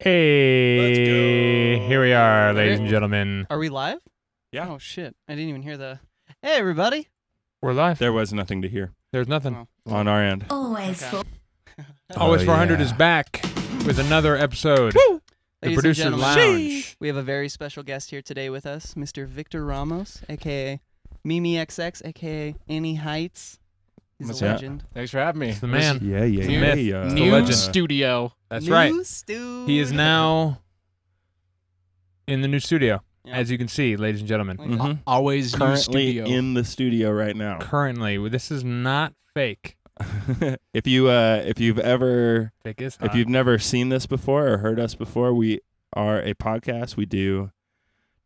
Hey, Let's go. Here we are, ladies and gentlemen. Are we live? Yeah. Oh, shit. I didn't even hear the... Hey, everybody. We're live. There was nothing to hear There's nothing. Oh. on our end. Always Okay. full. Always Oh, 400 yeah. is back with another episode. Woo! The Ladies and Producer gentlemen, Lounge. we have a very special guest here today with us, Mr. Victor Ramos, a.k.a. Mimi XX, a.k.a. Annie Heights. He's What's a that? legend. Thanks for having me. It's the man. Yeah, yeah, New yeah. myth. yeah. The New legend. studio. That's right. News, dude. He is now in the new studio, Yeah. as you can see, ladies and gentlemen. Mhm. Always new Currently studio. in the studio right now. Currently, this is not fake. if you've Fake is hot. if you've never seen this before or heard us before, we are a podcast. We do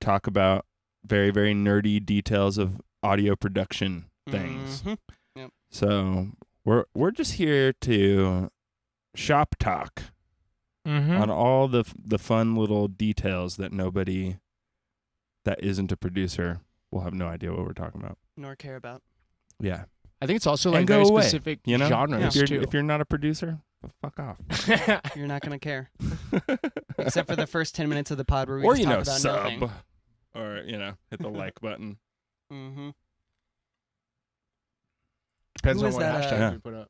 talk about very, very nerdy details of audio production things. Mhm. So we're just here to shop talk on all the fun little details that nobody that isn't a producer will have no idea what we're talking about. Nor care about. Yeah. I think it's also And like go very away, specific You know, genres too. if you're not a producer, well, fuck off. You're not going to care. Except for the first 10 minutes of the pod where we Or just talk about sub, nothing. or hit the like button. Mm-hmm. Depends Who on is what that, hashtag Yeah. we put up.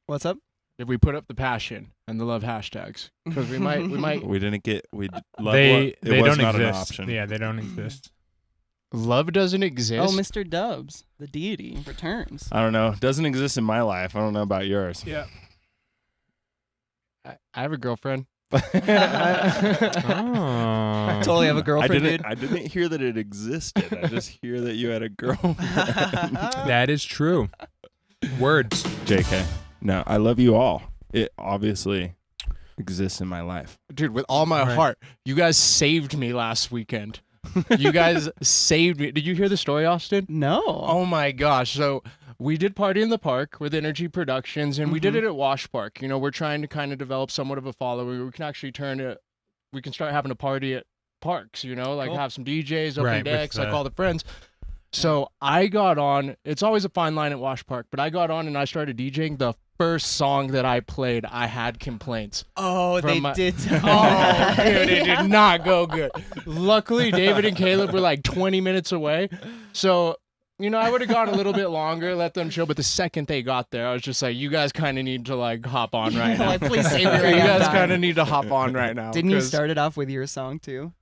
What's up? If we put up the passion and the love hashtags, because we might. We didn't get love. They it was don't not exist. an option. Yeah, they don't exist. Love doesn't exist. Oh, Mr. Dubs, the deity, returns. I don't know. It doesn't exist in my life. I don't know about yours. Yeah. I have a girlfriend. Oh. Totally have a girlfriend, dude. I didn't hear that it existed. I just hear that you had a girlfriend. That is true. Words. JK. No, I love you all. It obviously exists in my life. Dude, with all my Right. heart, you guys saved me last weekend. You guys saved me. Did you hear the story, Austin? No. Oh my gosh. So we did Party in the Park with Energy Productions, and we did it at Wash Park. You know, we're trying to kind of develop somewhat of a following. We can actually we can start having a party at parks, you know, like Cool. have some DJs, open Right, with decks, like the- all the friends. So I got on, it's always a fine line at Wash Park, but I got on and I started DJing. The first song that I played, I had complaints. Oh, From they my- did. Oh, dude, it did not go good. Luckily, David and Caleb were like 20 minutes away. So, you know, I would have gone a little bit longer, let them chill. But the second they got there, I was just like, you guys kind of need to like hop on right now. Like, please save your You guys time. kind of need to hop on right now. Didn't you 'cause- start it off with your song too?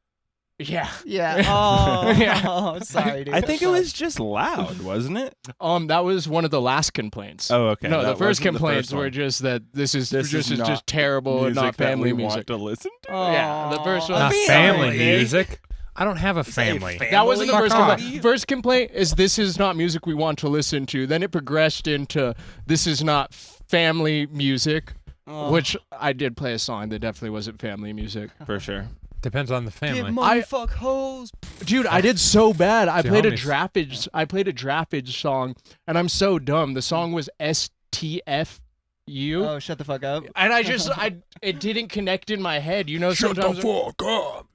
Yeah. Yeah. Oh, Yeah. sorry, dude. I think it was just loud, wasn't it? That was one of the last complaints. Oh, okay. No, the That first wasn't the complaints first were one. just that this is This is not just terrible and Music not that family we music. want to listen to. Yeah, the first one. Not Family. family music. I don't have a family. That wasn't the Fuck first off. complaint. First complaint is this is not music we want to listen to. Then it progressed into this is not family music, Oh. which I did play a song that definitely wasn't family music. For sure. Depends on the Get family. money, fuck hoes. Dude, I did so bad. I Two played a homies. drappage song, and I'm so dumb. The song was STFU. Oh, shut the fuck up. And it didn't connect in my head, you know. Sometimes fuck up.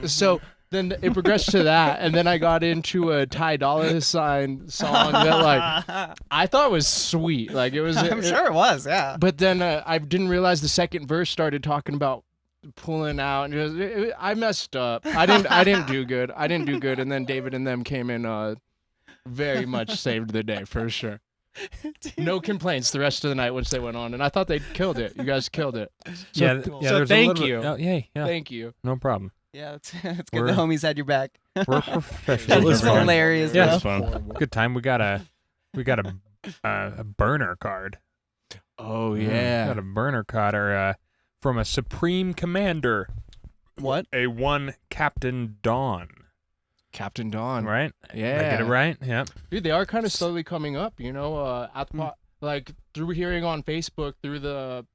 So then it progressed to that, and then I got into a Ty Dolla $ign song that like I thought was sweet, like it was. I'm sure it was, yeah. But then I didn't realize the second verse started talking about pulling out, and I messed up. I didn't do good. I didn't do good, and then David and them came in, very much saved the day for sure. No complaints the rest of the night once they went on, and I thought they killed it. You guys killed it. Yeah, cool. yeah. So There's thank a little you. Bit, yay, yeah. Thank you. No problem. Yeah, it's good We're- the homies had your back. We're professionals. That was fun. hilarious, Yeah. It though. was fun. Good time. We got a burner card. Oh We yeah. got a burner card from a Supreme Commander, What? a one Captain Dawn. Captain Dawn. Right? Yeah. I get it right? Yeah. Dude, they are kind of slowly coming up, you know, at the like through hearing on Facebook, through the,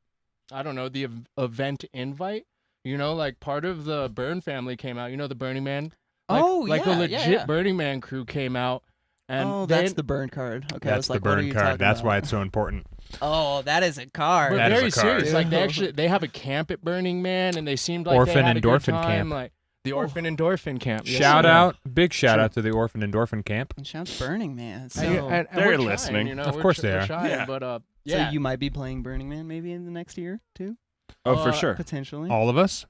I don't know, the event invite, you know, like part of the Burn family came out, you know, the Burning Man. Like, Oh, like yeah, a legit yeah. Burning Man crew came out. And Oh, they, that's the burn card. Okay, I That's was the like, what are burn you card. talking That's about? why it's so important. Oh, that is a card. We're That is very a card. serious. Like they have a camp at Burning Man, and they seemed like Orphan they had a good Endorphin time. Camp. Like the Orphan Endorphin Camp. Yes, Shout sir. out, big shout Sure. out to the Orphan Endorphin Camp. And shouts burning, man. So, And They're we're trying, listening. you know, Of we're course tr- they we're are. trying, Yeah. But so yeah. you might be playing Burning Man maybe in the next year too, Oh, for sure. potentially. All of us?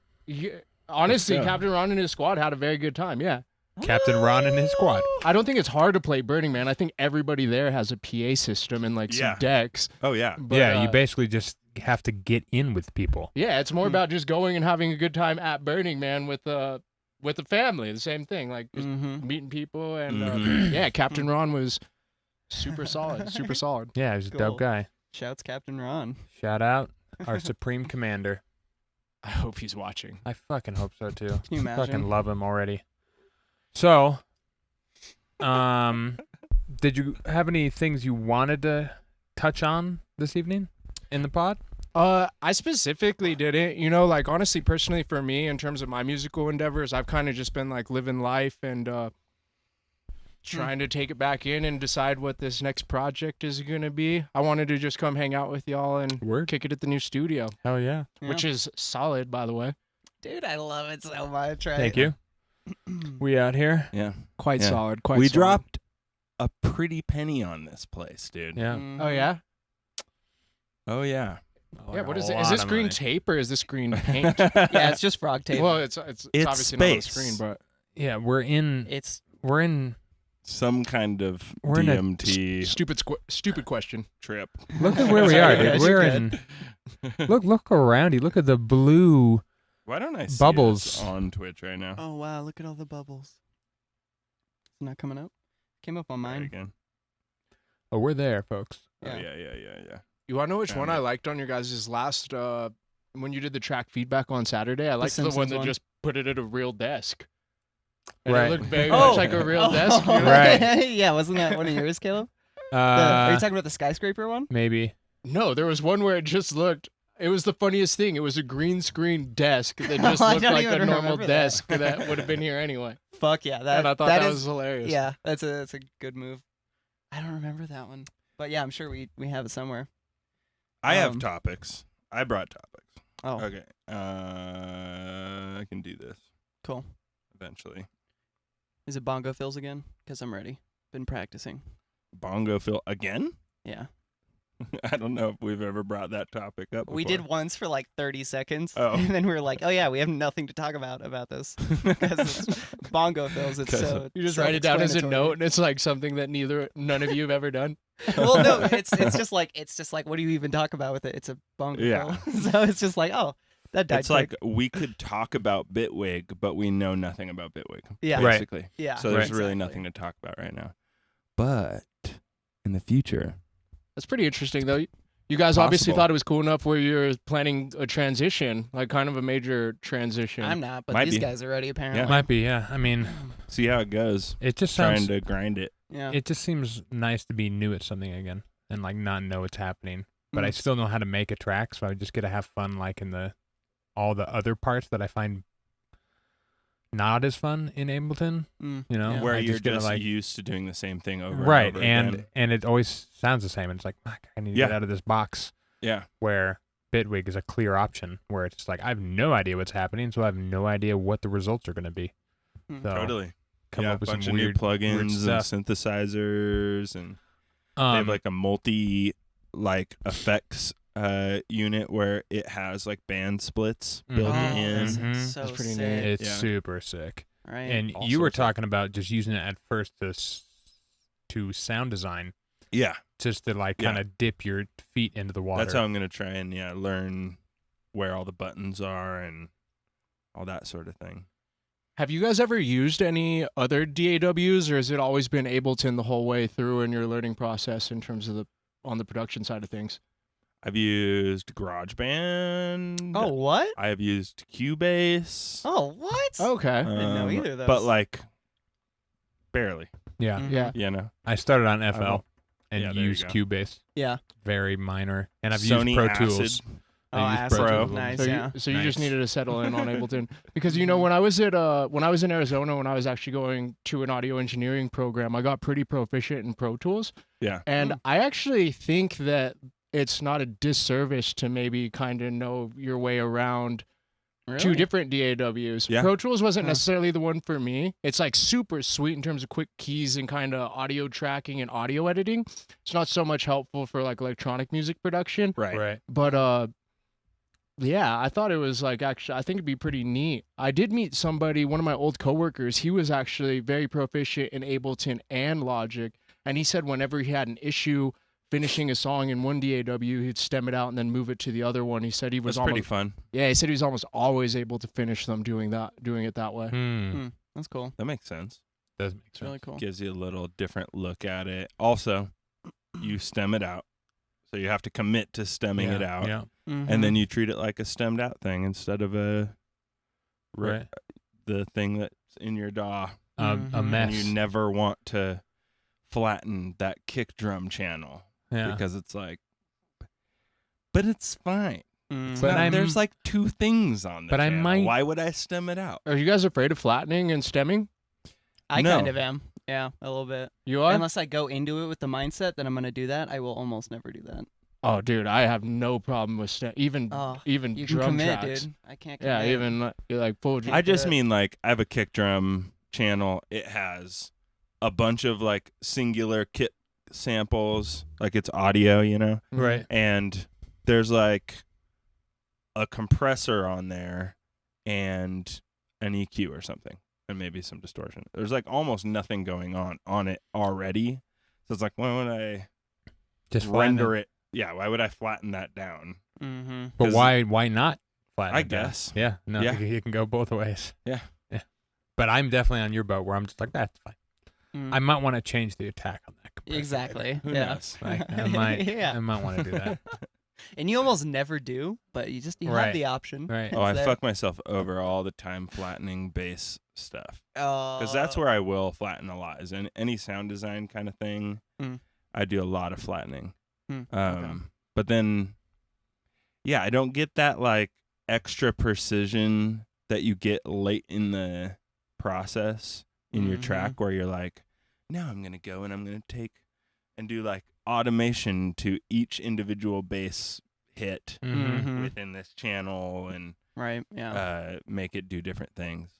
Honestly, Let's go. Captain Ron and his squad had a very good time. Yeah. Captain Ron and his squad. I don't think it's hard to play Burning Man. I think everybody there has a PA system and like Yeah. some decks. Oh yeah. But, Yeah, you basically just have to get in with people. Yeah, it's more about just going and having a good time at Burning Man with the family. The same thing, like just meeting people and yeah, Captain Ron was super solid, super solid. Yeah, he's a Cool. dope guy. Shouts Captain Ron. Shout out our supreme commander. I hope he's watching. I fucking hope so too. Can you imagine? Fucking love him already. So, did you have any things you wanted to touch on this evening in the pod? I specifically didn't. You know, like honestly, personally for me, in terms of my musical endeavors, I've kind of just been like living life and trying to take it back in and decide what this next project is gonna be. I wanted to just come hang out with y'all and Word. kick it at the new studio, Hell yeah. which is solid, by the way. Dude, I love it so much. Right? Thank you. We out here. Yeah. Quite Yeah. solid. Quite. We solid. dropped a pretty penny on this place, dude. Yeah. Oh yeah. Oh yeah. Yeah. What is it? Is this green tape or is this green paint? Yeah, it's just frog tape. Well, it's obviously not on the space. screen, but Yeah, we're in Some kind of We're in a DMT stupid question. trip. look at where we are, Sorry, dude. guys, We're you're in look around you. Look at the blue. Why don't I see Bubbles. us on Twitch right now? Oh wow, look at all the bubbles. It's not coming up. Came up on Try it mine. again. Oh, we're there, folks. Oh Yeah. yeah. You want to know which Found one it. I liked on your guys' last when you did the track feedback on Saturday? I liked the one Simpsons that one? just put it at a real desk. And Right. it looked very Oh. much like a real desk. You know? Right. Yeah, wasn't that one of yours, Caleb? Are you talking about the skyscraper one? Maybe. No, there was one where it just looked. It was the funniest thing. It was a green screen desk that just I looked don't like even a normal remember that. desk that would have been here anyway. Fuck yeah, And I thought that was hilarious. Yeah, that's a good move. I don't remember that one, but yeah, I'm sure we have it somewhere. I have Um, topics. I brought topics. Oh, Okay. I can do this cool. eventually. Is it bongo fills again? Because I'm ready. Been practicing. Bongo fill again? Yeah, I don't know if we've ever brought that topic up before. we did once for like 30 seconds, Oh. and then we were like, oh yeah, we have nothing to talk about this because it's bongo fills. It's so You just write it down as a self-explanatory. note, and it's like something that none of you have ever done. Well, no, it's just like what do you even talk about with it? It's a bongo Yeah. fill. So it's just like, oh, that died It's quick. like we could talk about Bitwig, but we know nothing about Bitwig. Yeah. Right. Basically. yeah. So there's really exactly. nothing to talk about right now. But in the future, That's pretty interesting, though. You guys obviously Possible. thought it was cool enough where you're planning a transition, like kind of a major transition. I'm not, but Might these be. guys are ready apparently. Might be, yeah. I mean, see how it goes. it just Trying sounds to grind it. Yeah. it just seems nice to be new at something again and like not know what's happening. But I still know how to make a track, so I just get to have fun like in all the other parts that I find not as fun in Ableton, Mm, you know, yeah. Where I you're gotta, just like, used to doing the same thing over right, and over and again. and it always sounds the same, and it's like, fuck, I need to Yeah. get out of this box. Yeah. Where Bitwig is a clear option, where it's like I have no idea what's happening, so I have no idea what the results are going to be. Mm. So Totally. come yeah, up with a bunch some of weird new plugins and stuff. synthesizers, and they have like a multi effects unit where it has like band splits built Mhm. in. Mhm. So That's pretty sick. neat. It's Yeah. super sick. Right. And All you were sorts of- talking about just using it at first to sound design, Yeah, just to like Yeah. kind of dip your feet into the water. that's how I'm gonna try and learn where all the buttons are and all that sort of thing. Have you guys ever used any other DAWs, or has it always been Ableton the whole way through in your learning process in terms of on the production side of things? I've used GarageBand. Oh, what? I have used Cubase. Oh, what? Okay. I didn't know either of those. But like, barely. Yeah, Mhm. Yeah. You know. I started on FL won't- and Yeah, there you used go. Cubase. Yeah. Very minor, and I've Sony used Pro Acid. Tools. Oh, I use Acid. Pro Pro. Tools. Nice, So yeah. you just Nice. needed to settle in on Ableton because you know when I was in Arizona when I was actually going to an audio engineering program, I got pretty proficient in Pro Tools. Yeah. And Hmm. I actually think that it's not a disservice to maybe kind of know your way around two Really? different DAWs. Yeah. Pro Tools wasn't Huh. necessarily the one for me. It's like super sweet in terms of quick keys and kind of audio tracking and audio editing. It's not so much helpful for like electronic music production. Right. Right. But Yeah, I thought it was like actually, I think it'd be pretty neat. I did meet somebody, one of my old coworkers. He was actually very proficient in Ableton and Logic, and he said whenever he had an issue finishing a song in one DAW, he'd stem it out and then move it to the other one. He said he was That's pretty fun. Yeah, he said he was almost always able to finish them doing it that way. That's cool. That makes sense. Does make It's sense. really cool. Gives you a little different look at it. Also, you stem it out. So you have to commit to stemming it out. Yeah. And then you treat it like a stemmed out thing instead of the thing that's in your DAW. A And mess. you never want to flatten that kick drum channel because it's like, but it's fine. But there's like two things on the but I channel. might- Why would I stem it out? Are you guys afraid of flattening and stemming? I No. kind of am. Yeah, a little bit. You are? Unless I go into it with the mindset that I'm going to do that, I will almost never do that. Oh, dude, I have no problem with even You can drum commit, tracks. dude. I can't commit. Yeah, even like full. I just mean like I have a kick drum channel. It has a bunch of like singular kit samples, like it's audio, you know? Right. And there's like a compressor on there and an EQ or something, and maybe some distortion. There's like almost nothing going on it already. So it's like, why would I Just render it? Yeah, why would I flatten that down? Mm-hmm. But 'Cause why not flatten I it down? guess. Yeah. No, Yeah. you can go both ways. Yeah. Yeah. But I'm definitely on your boat where I'm just like, that's fine. I might want to change the attack on that compressor. Exactly. Who Yeah. knows? Like, I might Yeah. want to do that. And you almost never do, but you have Right. the option. Right. Oh, I It's there. fuck myself over all the time flattening bass stuff. Because that's Oh. where I will flatten a lot. Is in any sound design kind of thing. Mm. I do a lot of flattening. Okay. But then, yeah, I don't get that like extra precision that you get late in the process in your track where you're like, now I'm going to go and I'm going to take and do like automation to each individual bass hit Mhm. within this channel and Right. Yeah. make it do different things.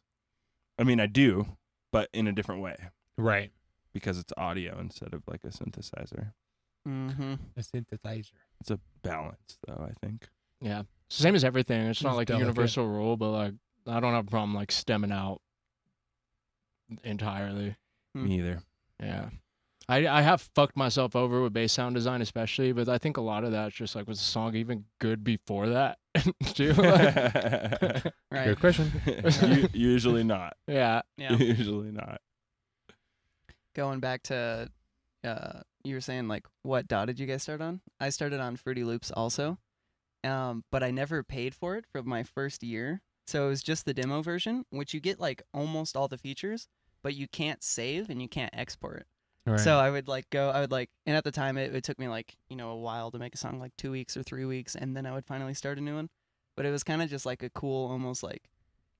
I mean, I do, but in a different way Right. because it's audio instead of like a synthesizer. Mm-hmm. A synthesizer. It's a balance, though, I think. Yeah, same as everything. It's not It's like a delicate. universal rule, but like I don't have a problem like stemming out entirely. Me either. Yeah. I have fucked myself over with bass sound design especially, but I think a lot of that's just like was the song even good before that too? Right. Good question. Usually not. Yeah. Yeah. Usually not. Going back to, you were saying like, what DAW did you guys start on? I started on Fruity Loops also, but I never paid for it for my first year. So it was just the demo version, which you get like almost all the features, but you can't save and you can't export. Right. So I would and at the time it took me like, a while to make a song, like 2 weeks or 3 weeks, and then I would finally start a new one. But it was kind of just like a cool, almost like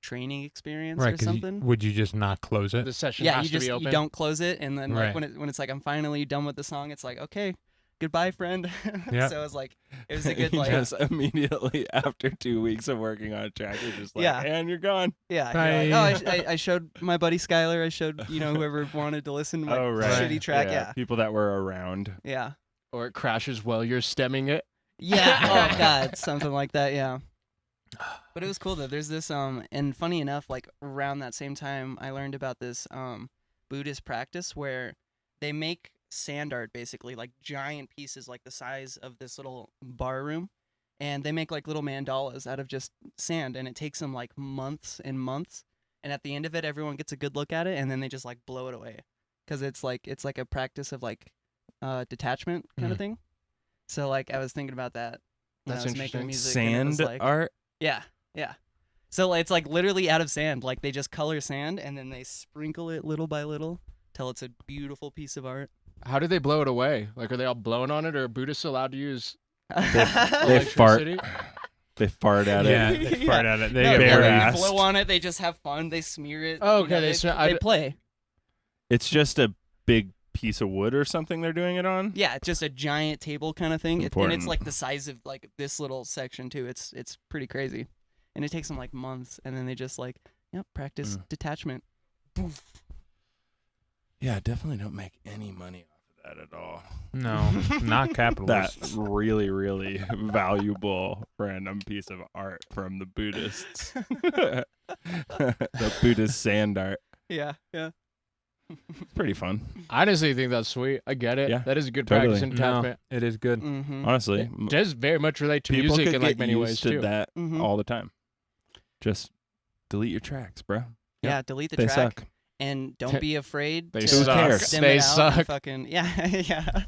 training experience right. or 'Cause something. would you just not close it? The session Yeah, has you to just be open. you don't close it, and then Right. like when it's like I'm finally done with the song, it's like, okay, goodbye, friend. Yeah. So it was a good You like just immediately after 2 weeks of working on a track, you're just like, Yeah. and you're gone. yeah. Bye. You're like, oh, I showed my buddy Skylar. I showed whoever wanted to listen to my shitty track. Yeah. People that were around. Yeah. Or it crashes while you're stemming it. Yeah. Oh God, something like that. Yeah. But it was cool though. There's this and funny enough, like around that same time, I learned about this Buddhist practice where they make sand art, basically like giant pieces like the size of this little bar room, and they make like little mandalas out of just sand, and it takes them like months and months, and at the end of it everyone gets a good look at it, and then they just like blow it away because it's like a practice of like detachment kind of thing. So like I was thinking about that when That's I was making interesting. music, and it was, Sand like, art. yeah. So it's like literally out of sand. Like they just color sand and then they sprinkle it little by little till it's a beautiful piece of art. How do they blow it away? Like, are they all blowing on it, or are Buddhists allowed to use They fart. electricity? They fart at Yeah, it. they fart at it. They No, bare they ass. blow on it. They just have fun. They smear it. Oh, you okay, know, they smear- they play. It's just a big piece of wood or something they're doing it on. Yeah, it's just a giant table kind of thing, and Important. it's like the size of like this little section too. It's pretty crazy, and it takes them like months, and then they just like practice detachment. Boof. Yeah, definitely don't make any money off of that at all. No, not That capitalists. really, really valuable random piece of art from the Buddhists. The Buddhist sand art. Yeah. It's pretty fun. I honestly think that's sweet. I get it. Yeah, That is a good totally. practice in No, attachment. it is good. Mm-hmm. Honestly, It does very much relate to people music could in get like many used ways to too. that Mhm. all the time. Just delete your tracks, bro. Yeah, delete the They track suck. and don't be afraid They to suck. cares? stem They it out suck. and fucking yeah.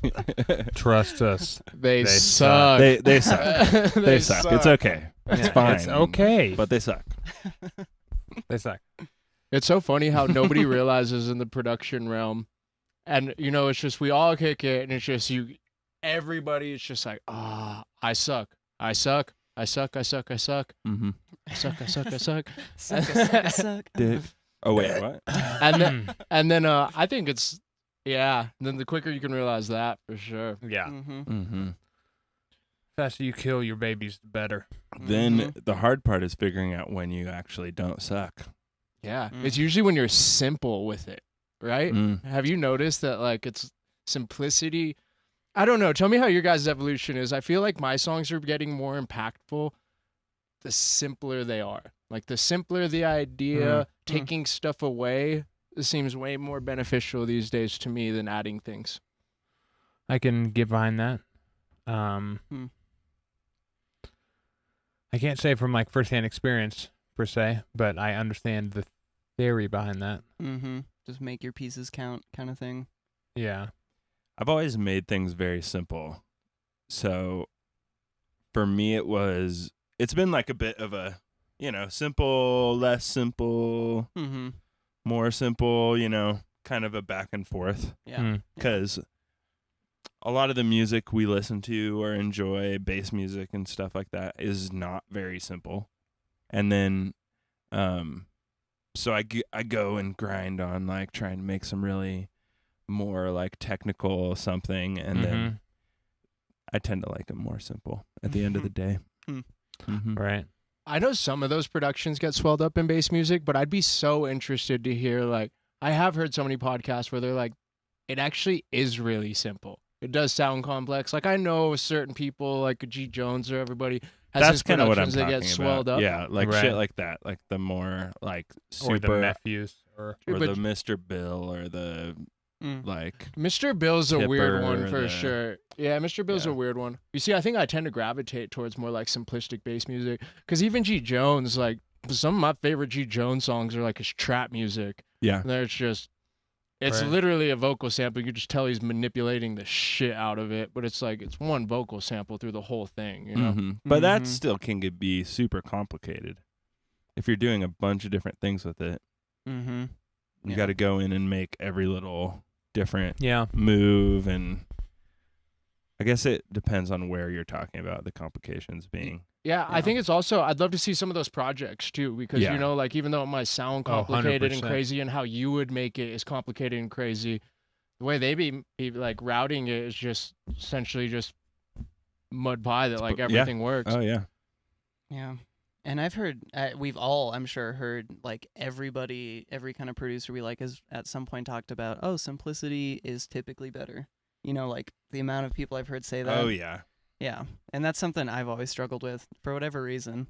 Trust us. They suck. suck. They suck. They suck. It's okay. It's Yeah, fine. It's okay. But they suck. They suck. It's so funny how nobody realizes in the production realm, and it's just we all kick it, and it's just everybody is just like, I suck. Mm-hmm. I suck. Suck. Oh wait, what? And then I think it's then the quicker you can realize that for sure. Yeah. Mm-hmm. Mm-hmm. Faster you kill your babies, the better. Then the hard part is figuring out when you actually don't suck. Yeah. Mm. It's usually when you're simple with it, right? Mm. Have you noticed that like it's simplicity? I don't know. Tell me how your guys' evolution is. I feel like my songs are getting more impactful the simpler they are. Like the simpler the idea, taking stuff away seems way more beneficial these days to me than adding things. I can get behind that. I can't say from like firsthand experience per se, but I understand the theory behind that. Mm-hmm. Just make your pieces count, kind of thing. Yeah. I've always made things very simple. So for me, it's been like a bit of a, simple, less simple, Mm-hmm. more simple, kind of a back and forth. Yeah. Because a lot of the music we listen to or enjoy, bass music and stuff like that, is not very simple. And then, so I go and grind on like trying to make some really more like technical something, and then I tend to like them more simple at the end of the day. Mm-hmm. Right. I know some of those productions get swelled up in bass music, but I'd be so interested to hear, like, I have heard so many podcasts where they're like, it actually is really simple. It does sound complex. Like, I know certain people, like G. Jones or everybody, has That's his kind of what I'm productions that talking get swelled about. up. Yeah, like Right. shit like that, like the more like Or the super, nephews. Or or But the Mr. Bill, or the Mm. like. Mr. Bill's a weird Tipper one or for the- sure. Yeah, Mr. Bill's Yeah. a weird one. You see, I think I tend to gravitate towards more like simplistic bass music, because even G. Jones, like some of my favorite G. Jones songs are like his trap music. Yeah, And there's just, it's Right. literally a vocal sample. You can just tell he's manipulating the shit out of it, but it's like it's one vocal sample through the whole thing, you know? But that Mhm. still can be super complicated if you're doing a bunch of different things with it. Mm-hmm. You Yeah. got to go in and make every little different yeah. move, and I guess it depends on where you're talking about the complications being. Yeah, I Yeah. think it's also, I'd love to see some of those projects too, because, Yeah. like even though it might sound Oh, complicated and 100%. crazy, and how you would make it is complicated and crazy, the way they be like routing it is just essentially just mud pie that like Yeah. everything works. Oh yeah, Yeah. And I've heard, we've all, I'm sure, heard like everybody, every kind of producer we like has at some point talked about, simplicity is typically better. Like the amount of people I've heard say that. oh yeah. Yeah. And that's something I've always struggled with for whatever reason.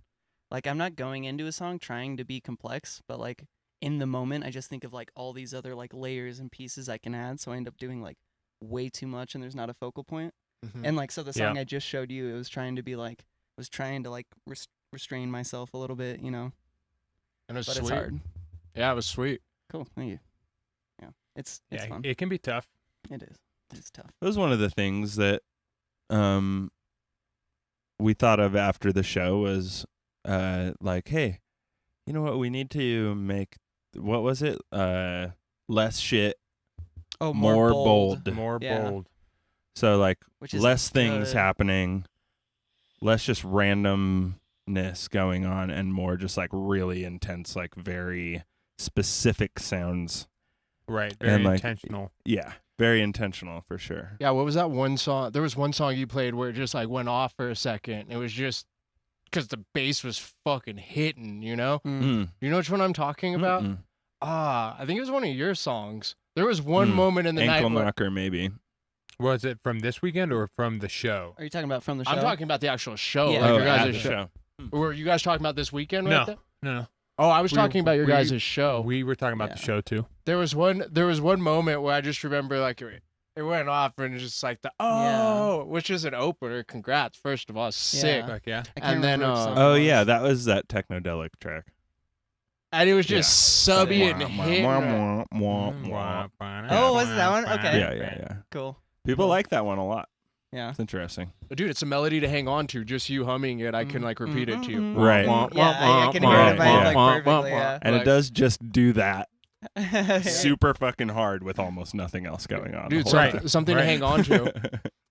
Like I'm not going into a song trying to be complex, but like in the moment, I just think of like all these other like layers and pieces I can add. So I end up doing like way too much and there's not a focal point. Mhm. And like, so the song Yeah. I just showed you, it was trying to be like, restrain myself a little bit, And it was but sweet. it's hard. Yeah, it was sweet. Cool. Thank you. Yeah. It's Yeah. fun. It can be tough. It is. It's tough. That was one of the things that we thought of after the show was like, hey, you know what, we need to make, what was it, less shit, Oh, more bold. More Yeah. bold. So like Which is less things good. happening, less just randomness going on, and more just like really intense, like very specific sounds. Right. And, Very like, intentional. Yeah, very intentional for sure. Yeah, what was that one song? There was one song you played where it just like went off for a second. It was just because the bass was fucking hitting, you know? Mm. You know which one I'm talking about? Mm-mm. I think it was one of your songs. There was one Mm. moment in the Ankle night where, knocker maybe. Was it from this weekend or from the show? Are you talking about from the show? I'm talking about the actual show. Yeah. Like Oh, your at guys' the show. Were you guys talking about this weekend? Right there? No. Oh, I was We- talking about your we- guys' show. We were talking about the show too. There was one moment where I just remember like it went off and it's just like which is an opener. Congrats, first of all, sick. Yeah. Like, yeah. I can't and then, remember which song Oh it yeah, was. that was that Technodelic track. And it was just subby and hitting. Oh, was it that one? Okay. Yeah. Cool. People like that one a lot. Yeah. It's interesting. Dude, it's a melody to hang on to. Just you humming it, I can like repeat it to you. Right. Yeah, I can hear it in my head like perfectly. Yeah. And it does just do that Yeah. super fucking hard with almost nothing else going on. Dude, the whole Right. time. something to Right. hang on to.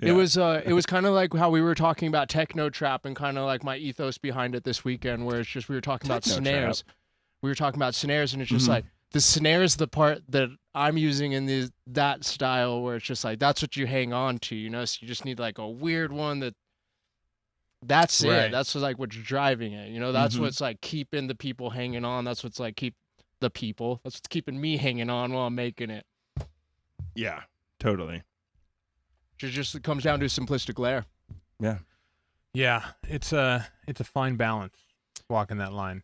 Yeah. It was kind of like how we were talking about techno trap and kind of like my ethos behind it this weekend, where it's just we were talking about Techno snares. We were talking about snares, and it's just Mhm. like the snare is the part that I'm using in that style, where it's just like that's what you hang on to, you know. So you just need like a weird one that's Right. it. That's like what's driving it, you know. That's Mhm. what's like keeping the people hanging on. That's what's like keep the people. That's what's keeping me hanging on while I'm making it. Yeah, totally. It just comes down to a simplistic layer. Yeah, it's a fine balance walking that line.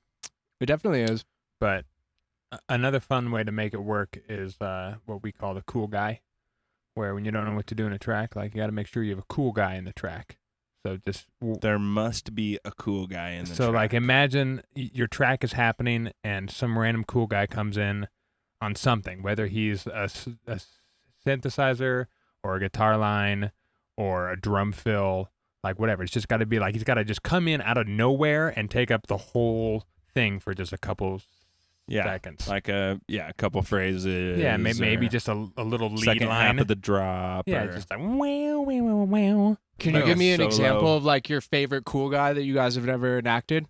It definitely is. But another fun way to make it work is what we call the cool guy, where when you don't know what to do in a track, like you got to make sure you have a cool guy in the track. So just There must be a cool guy in the track. like imagine your track is happening and some random cool guy comes in on something, whether he's a synthesizer or a guitar line or a drum fill, like whatever. It's just got to be like he's got to just come in out of nowhere and take up the whole thing for just a couple seconds. like a couple phrases. Yeah, maybe or just a little lead second line. half of the drop. Yeah, or, just like wow, wow, wow, wow. Can Like you give a me an solo. example of like your favorite cool guy that you guys have never enacted?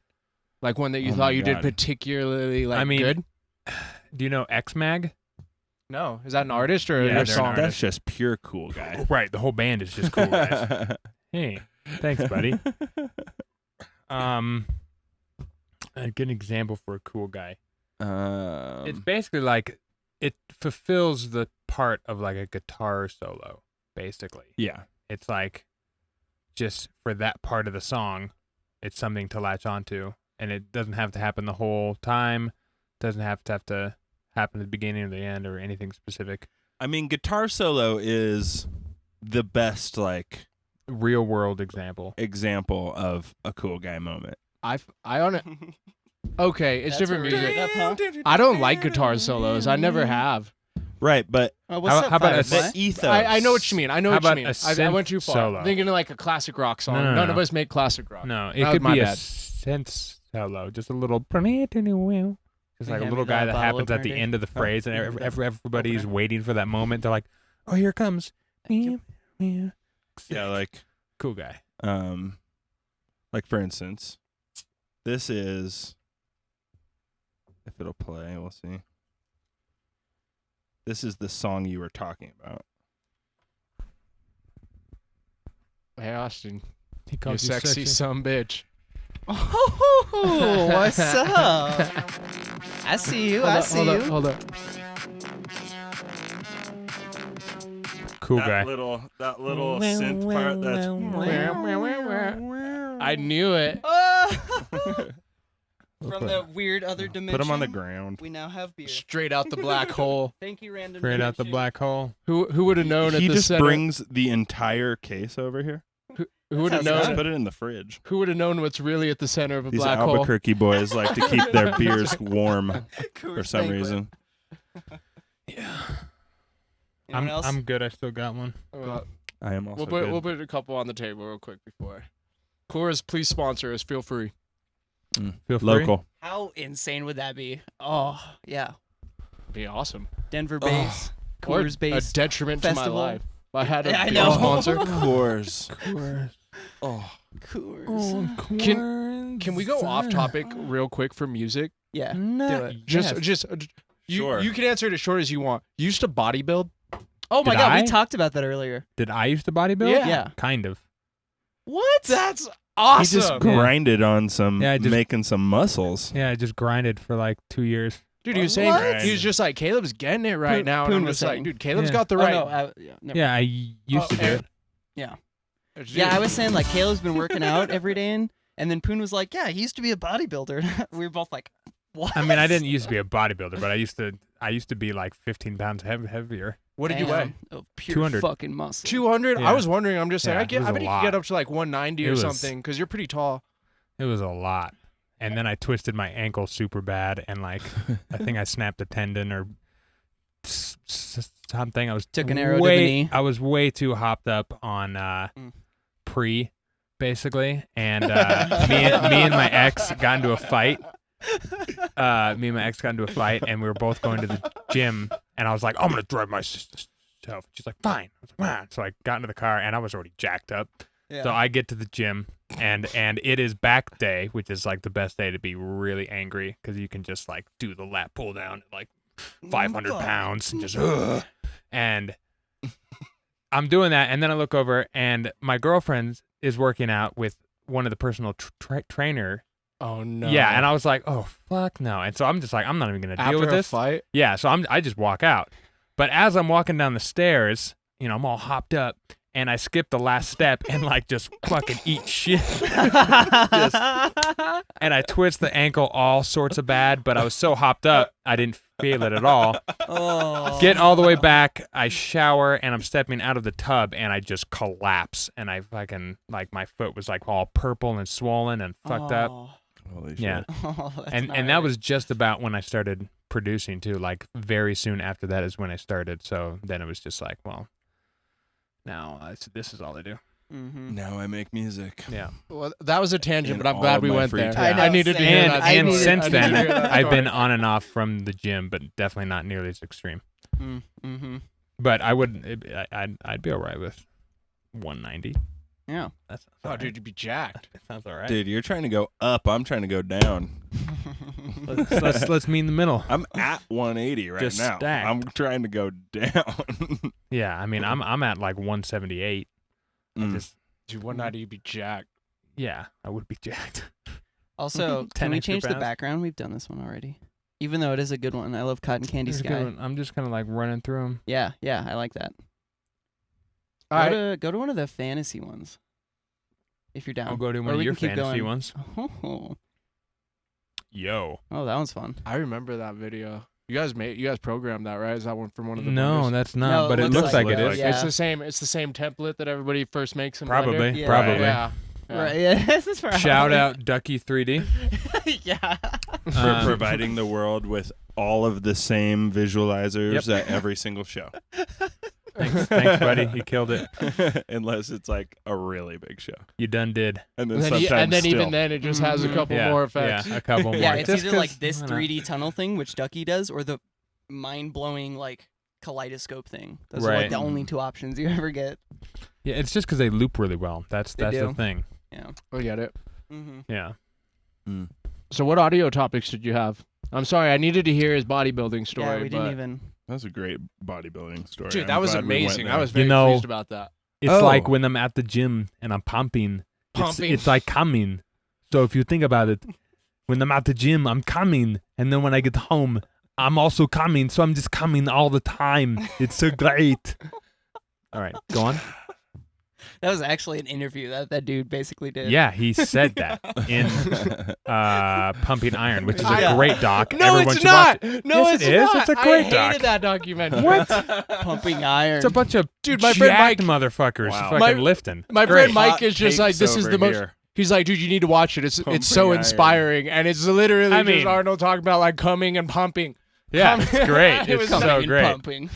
Like one that you Oh thought my you did God. particularly like I mean, good? Do you know X-Mag? No. Is that an artist or Yeah, a they're an song? artist. that's just pure cool guy. Right, the whole band is just cool guys. Hey, thanks, buddy. A good example for a cool guy. It's basically like it fulfills the part of like a guitar solo, basically. yeah. It's like just for that part of the song, it's something to latch onto, and it doesn't have to happen the whole time. Doesn't have to happen at the beginning or the end or anything specific. I mean, guitar solo is the best like Real world example. of a cool guy moment. Okay, it's different music. I don't like guitar solos. I never have. Right, but Oh, what's up, how about a Firefly? the ethos. I know what you mean. I know How what you about mean. a I went synth too far. solo? I'm thinking of like a classic rock song. No. None of us make classic rock. No, That it was could my be a bad. synth solo, just a little, just like a hand little me guy that that bottle happens at opener, the Dave? end of the phrase, and everybody's Opener. waiting for that moment. They're like, "Oh, here it comes." Thank you. Yeah, like Cool guy. like for instance, this is if it'll play, we'll see. This is the song you were talking about. Hey Austin, He you calls you sexy some bitch. Oh, what's up? I see you. I see you. Hold up. Cool guy. That little synth part that's I knew it. Oh! From the weird other dimension. put him on the ground. We now have beer. Straight out the black hole. Thank you, random. Straight out the dimension. black hole. Who would have known at He the just center? brings the entire case over here. Who would have That's Just known? put it in the fridge. Who would have known what's really at the center of a These black hole? Albuquerque boys like to keep their beers warm for Coors some Banquet. reason. Yeah. Anyone else? I'm good. I still got one. I am also We'll good. put a couple on the table real quick before. Coors, please sponsor us. Feel free. Feel free. Local. How insane would that be? Oh, yeah. Be awesome. Denver bass, Or Coors bass. a detriment festival. to my life. If I had a I beer know. sponsor. Coors. Coors. Oh, Coors. Can we go off topic real quick for music? Yeah. No. Do it. Just Sure. you can answer it as short as you want. You used to bodybuild? Oh my Did God, I? we talked about that earlier. Did I used to bodybuild? Yeah. Kind of. What? That's he awesome. just grinded on some, Yeah, I just- making some muscles. Yeah, I just grinded for like 2 years. Dude, he was saying he was just like, Caleb's getting it right now, and I'm just like, dude, Caleb's got the right. Yeah, I used to do it. Yeah. Yeah, I was saying like Caleb's been working out every day, and then Poon was like, yeah, he used to be a bodybuilder. We were both like, what? I mean, I didn't used to be a bodybuilder, but I used to be like 15 pounds heavier. What did you weigh? Oh, pure 200. fucking muscle. 200? Yeah. I was wondering. I'm just saying. Yeah, I bet you could get up to like 190 or was- something because you're pretty tall. It was a lot. And then I twisted my ankle super bad, and like I think I snapped a tendon or something. I was Took an arrow to the knee. I was way too hopped up on pre, basically, and me and my ex got into a fight. Me and my ex got into a fight, and we were both going to the gym, and I was like, I'm gonna drive myself. She's like, fine. I was like, "Ah." So I got into the car, and I was already jacked up. Yeah. So I get to the gym, and it is back day, which is like the best day to be really angry because you can just like do the lat pull down at like 500 pounds and just and I'm doing that, and then I look over, and my girlfriend is working out with one of the personal trainer. Oh no. Yeah, and I was like, oh fuck no, and so I'm just like, I'm not even gonna deal with After a this. fight? Yeah, so I just walk out, but as I'm walking down the stairs, I'm all hopped up. And I skip the last step and like just fucking eat shit. And I twist the ankle all sorts of bad, but I was so hopped up, I didn't feel it at all. Oh. Get all the way back, I shower, and I'm stepping out of the tub, and I just collapse. And I fucking, like, my foot was like all purple and swollen and fucked up. Holy shit. Yeah. Oh, And that was just about when I started producing too. Like very soon after that is when I started. So then it was just like, well, now this is all I do. Mm-hmm. Now I make music. Yeah. Well, that was a tangent, In but I'm all glad we my went free there. time. I needed to hear that. And since I then, needed to hear that I've been story. on and off from the gym, but definitely not nearly as extreme. Mm-hmm. But I would, I'd be all right with 190. Yeah. That's Oh, dude, you'd be jacked. that sounds all right. Dude, you're trying to go up. I'm trying to go down. Let's meet in the middle. I'm at 180 right Just now. stacked. I'm trying to go down. Yeah, I mean, I'm at like 178. I Mm. just, Dude, 190, you'd be jacked. yeah, I would be jacked. Also, 10 can we extra change the pounds? background? We've done this one already. Even though it is a good one. I love Cotton Candy Here's a good Sky. one. I'm just kind of like running through them. Yeah, I like that. All right. Go to one of the fantasy ones. If you're down. I'll go to Or one of we your can keep fantasy going. ones. Oh, Yo. that one's fun. I remember that video. You guys programmed that, right? Is that one from one of the No, boogers? that's not. No, but it looks like it is. Yeah. It's the same template that everybody first makes in Blender. Probably. Yeah. Probably. Yeah. Right. Yeah. This is for Shout out Ducky 3D. Yeah. For providing the world with all of the same visualizers at every single show. Thanks, buddy. You killed it. Unless it's like a really big show. You done did. And then And then, sometimes still. even then, it just has a couple Yeah, more effects. Yeah, a couple more. Yeah, it's Just either like 'cause, this I don't know. 3D tunnel thing, which Ducky does, or the mind-blowing like kaleidoscope thing. Those are like Right. the only two options you ever get. Yeah, it's just because they loop really well. That's They the do. thing. Yeah. I get it. Mm-hmm. Yeah. Mm. So what audio topics did you have? I'm sorry, I needed to hear his bodybuilding story. Yeah, we didn't but- even. That's a great bodybuilding story. Dude, I'm that was glad we went amazing. there. I was You very know- pleased about that. It's Oh. like when I'm at the gym and I'm pumping. Pumping. It's like coming. So if you think about it, when I'm at the gym, I'm coming. And then when I get home, I'm also coming. So I'm just coming all the time. It's so great. All right, go on. That was actually an interview that dude basically did. Yeah, he said that in Pumping Iron, which is a Yeah. great doc. No, Everyone it's should not. watch it. No, Yes, it's it is. not. It's a great I doc. hated that documentary. What? Pumping Iron. It's a bunch of Dude, my friend jacked Mike- motherfuckers Wow. fucking My- lifting. My Great. friend Mike Hot is just takes like, this is over the most. here. He's like, dude, you need to watch it. It's Pumping so Iron. inspiring, and it's literally I just mean- Arnold talking about like coming and pumping. Yeah, it's great. It was It's so Coming and great. Pumping.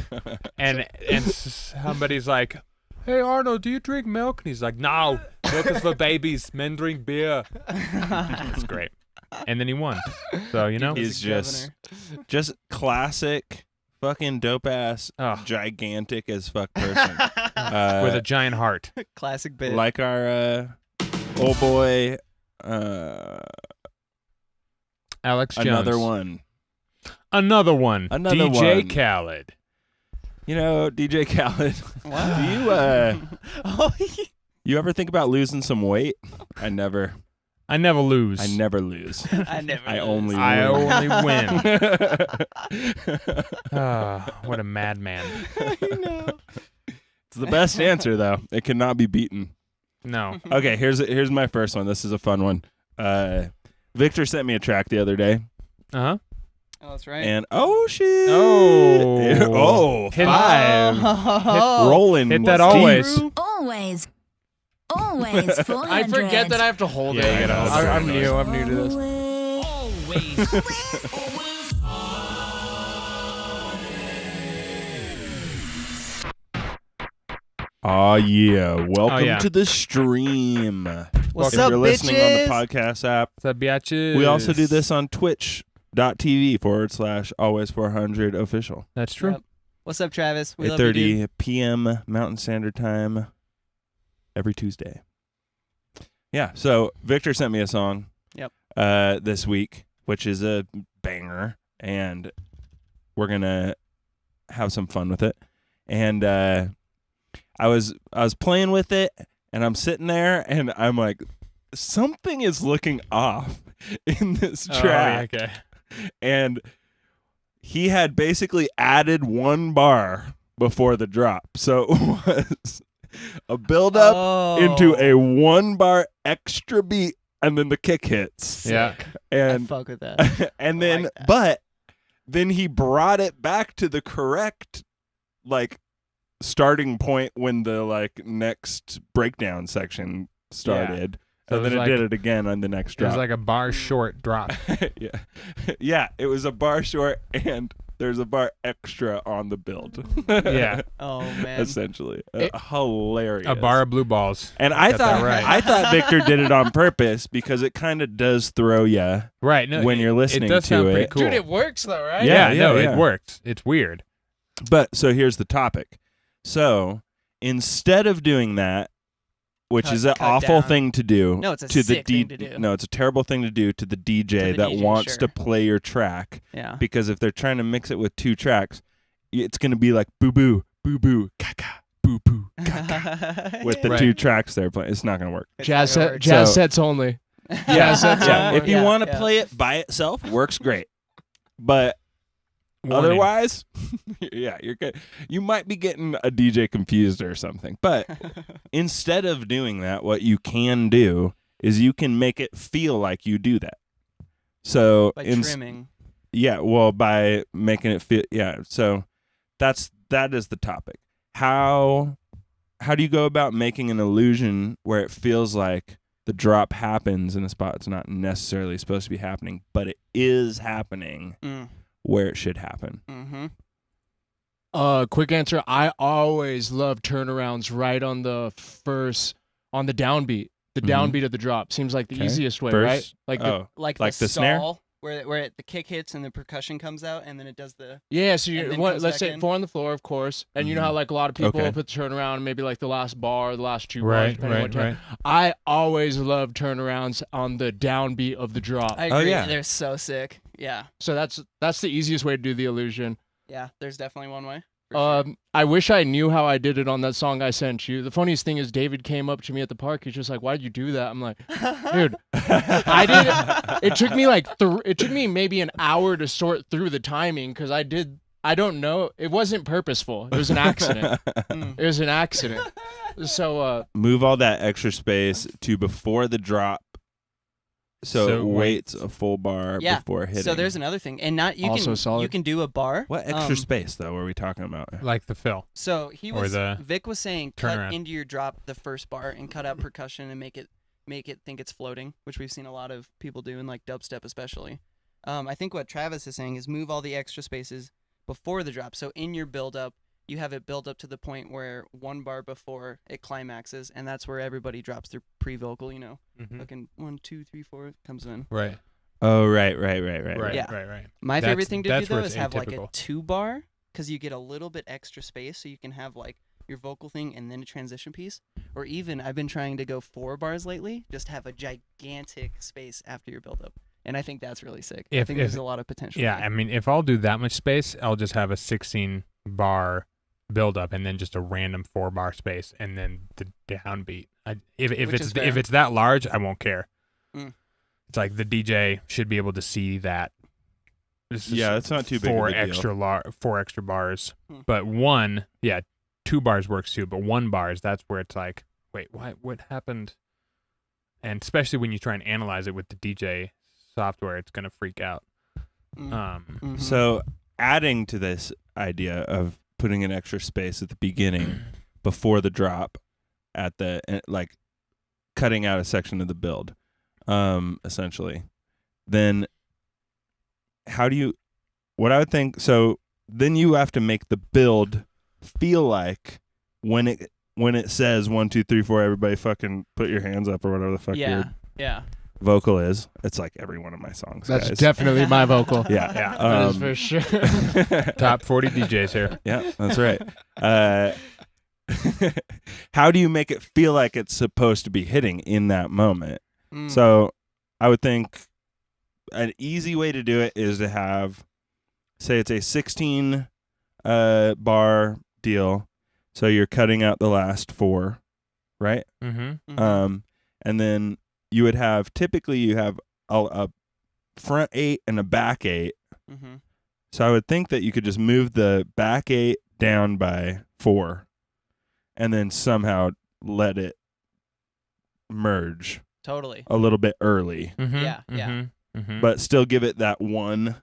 And somebody's like, "Hey Arnold, do you drink milk?" And he's like, "No, milk is for babies. Men drink beer." It's great. And then he won. So He's just classic fucking dope ass, oh, gigantic as fuck person. with a giant heart. Classic bit. Like our old boy, Alex Jones. another one. Another one. Another DJ one. Khaled. You know, DJ Khaled. What? Do you Oh, you ever think about losing some weight? I never. I never lose. I never lose. I only win. What a madman. I know. It's the best answer, though. It cannot be beaten. No. Okay, here's my first one. This is a fun one. Victor sent me a track the other day. Uh-huh. Oh, that's right. And shit. Oh. Hit 5. Oh. Rolling. Hit that deep. always. Always 400. I forget that I have to hold Yeah, it. you gotta hold it. I'm new to this. Oh yeah. Welcome yeah. to the stream. What's if up, you're listening bitches? on the podcast app, What's up, biatches? we also do this on twitch.tv/always400 official. That's true. Yep. What's up, Travis? We love you, dude. 8:30 p.m. Mountain Standard Time every Tuesday. Yeah, so Victor sent me a song this week, which is a banger, and we're going to have some fun with it. And I was playing with it, and I'm sitting there, and I'm like, something is looking off in this track. Oh, okay. And he had basically added one bar before the drop. So it was a build up into a 1 bar extra beat, and then the kick hits. Yeah. I And fuck with that. and then like that. but then he brought it back to the correct starting point when the next breakdown section started. So and it then was it did it again on the next It drop. was like a bar short drop. Yeah, it was a bar short, and there's a bar extra on the build. Yeah. Oh, man. Essentially, hilarious. A bar of blue balls. And I Got that thought right. I thought Victor did it on purpose because it kind of does throw you Right. No, when you're listening it does to sound it. pretty cool. Dude, it works though, right? Yeah, Yeah, yeah. it works. It's weird. But so here's the topic. So instead of doing that, which is an cut awful down. thing to do, No, it's a to the sick thing to do. No, it's a terrible thing to do to the DJ To the that DJ, wants sure. to play your track. Yeah. Because if they're trying to mix it with 2 tracks, it's going to be like boo boo, caca, boo boo, caca, with the Right. 2 tracks they're playing. It's not going to work. It's Jazz not gonna jazz So- sets only. work. Jazz sets Yeah, only. if you Yeah, want to yeah. play it by itself, works great. But Warning. otherwise, yeah, you're good. You might be getting a DJ confused or something. But instead of doing that, what you can do is you can make it feel like you do that. So By trimming. yeah, well, by making it feel, yeah. So that is the topic. How do you go about making an illusion where it feels like the drop happens in a spot it's not necessarily supposed to be happening, but it is happening where it should happen? Mm-hmm. Quick answer. I always love turnarounds right on the downbeat. The Mhm. downbeat of the drop seems like the Okay. easiest way, First, right? Like oh, Like Like the the snare? stall, where the kick hits and the percussion comes out, and then it does the. yeah. So and you then what, comes let's back say in. 4 on the floor, of course, and you know Mhm. how like a lot of people Okay. put the turnaround maybe like the last bar, the last 2 bars, Right, depending on what right, time. right. I always love turnarounds on the downbeat of the drop. I Oh, agree. yeah. They're so sick. Yeah. So that's the easiest way to do the illusion. Yeah. There's definitely one way. for sure. I wish I knew how I did it on that song I sent you. The funniest thing is David came up to me at the park. He's just like, "Why did you do that?" I'm like, "Dude, I did. It took me it took me maybe an hour to sort through the timing because I don't know. It wasn't purposeful. It was an accident. It was an accident. So Move all that extra space to before the drop, so So it waits a full bar Yeah. before hitting. So there's another thing, and not you Also can solid. you can do a bar. What extra space though are we talking about? Like the fill. So he Or was the Vic was saying cut turnaround. into your drop the first bar and cut out percussion and make it think it's floating, which we've seen a lot of people do in like dubstep especially. I think what Travis is saying is move all the extra spaces before the drop. So in your build up, you have it build up to the point where 1 bar before it climaxes, and that's where everybody drops their pre-vocal. You know, fucking 1, 2, 3, 4 comes in. Right. Oh, right. Right. Yeah. Right. My That's- favorite thing to do that's where though it's is have like a atypical. 2 bar, because you get a little bit extra space, so you can have like your vocal thing and then a transition piece. Or even I've been trying to go 4 bars lately, just have a gigantic space after your build up, and I think that's really sick. I think there's a lot of potential. Yeah, there. I mean, if I'll do that much space, I'll just have a 16 bar build up and then just a random 4 bar space and then the downbeat. If Which is it's fair. that large, I won't care. It's like the DJ should be able to see that. Yeah, it's not too big of a deal. 4 extra bars. But 2 bars works too, but 1 bars, that's where it's like, wait, what happened? And especially when you try and analyze it with the DJ software, it's going to freak out. So adding to this idea of putting an extra space at the beginning before the drop at the, like, cutting out a section of the build, essentially, then what I would think, so then you have to make the build feel like when it says 1, 2, 3, 4, everybody fucking put your hands up or whatever the fuck your vocal is. It's like every one of my songs. That's guys. Definitely my vocal. Yeah. That is for sure. Top 40 DJs here. Yeah, that's right. How do you make it feel like it's supposed to be hitting in that moment? So I would think an easy way to do it is to have, say it's a 16 bar deal. So you're cutting out the last 4, right? And then you would have, typically you have a front 8 and a back 8. So I would think that you could just move the back 8 down by 4 and then somehow let it merge Totally. a little bit early. But still give it that 1,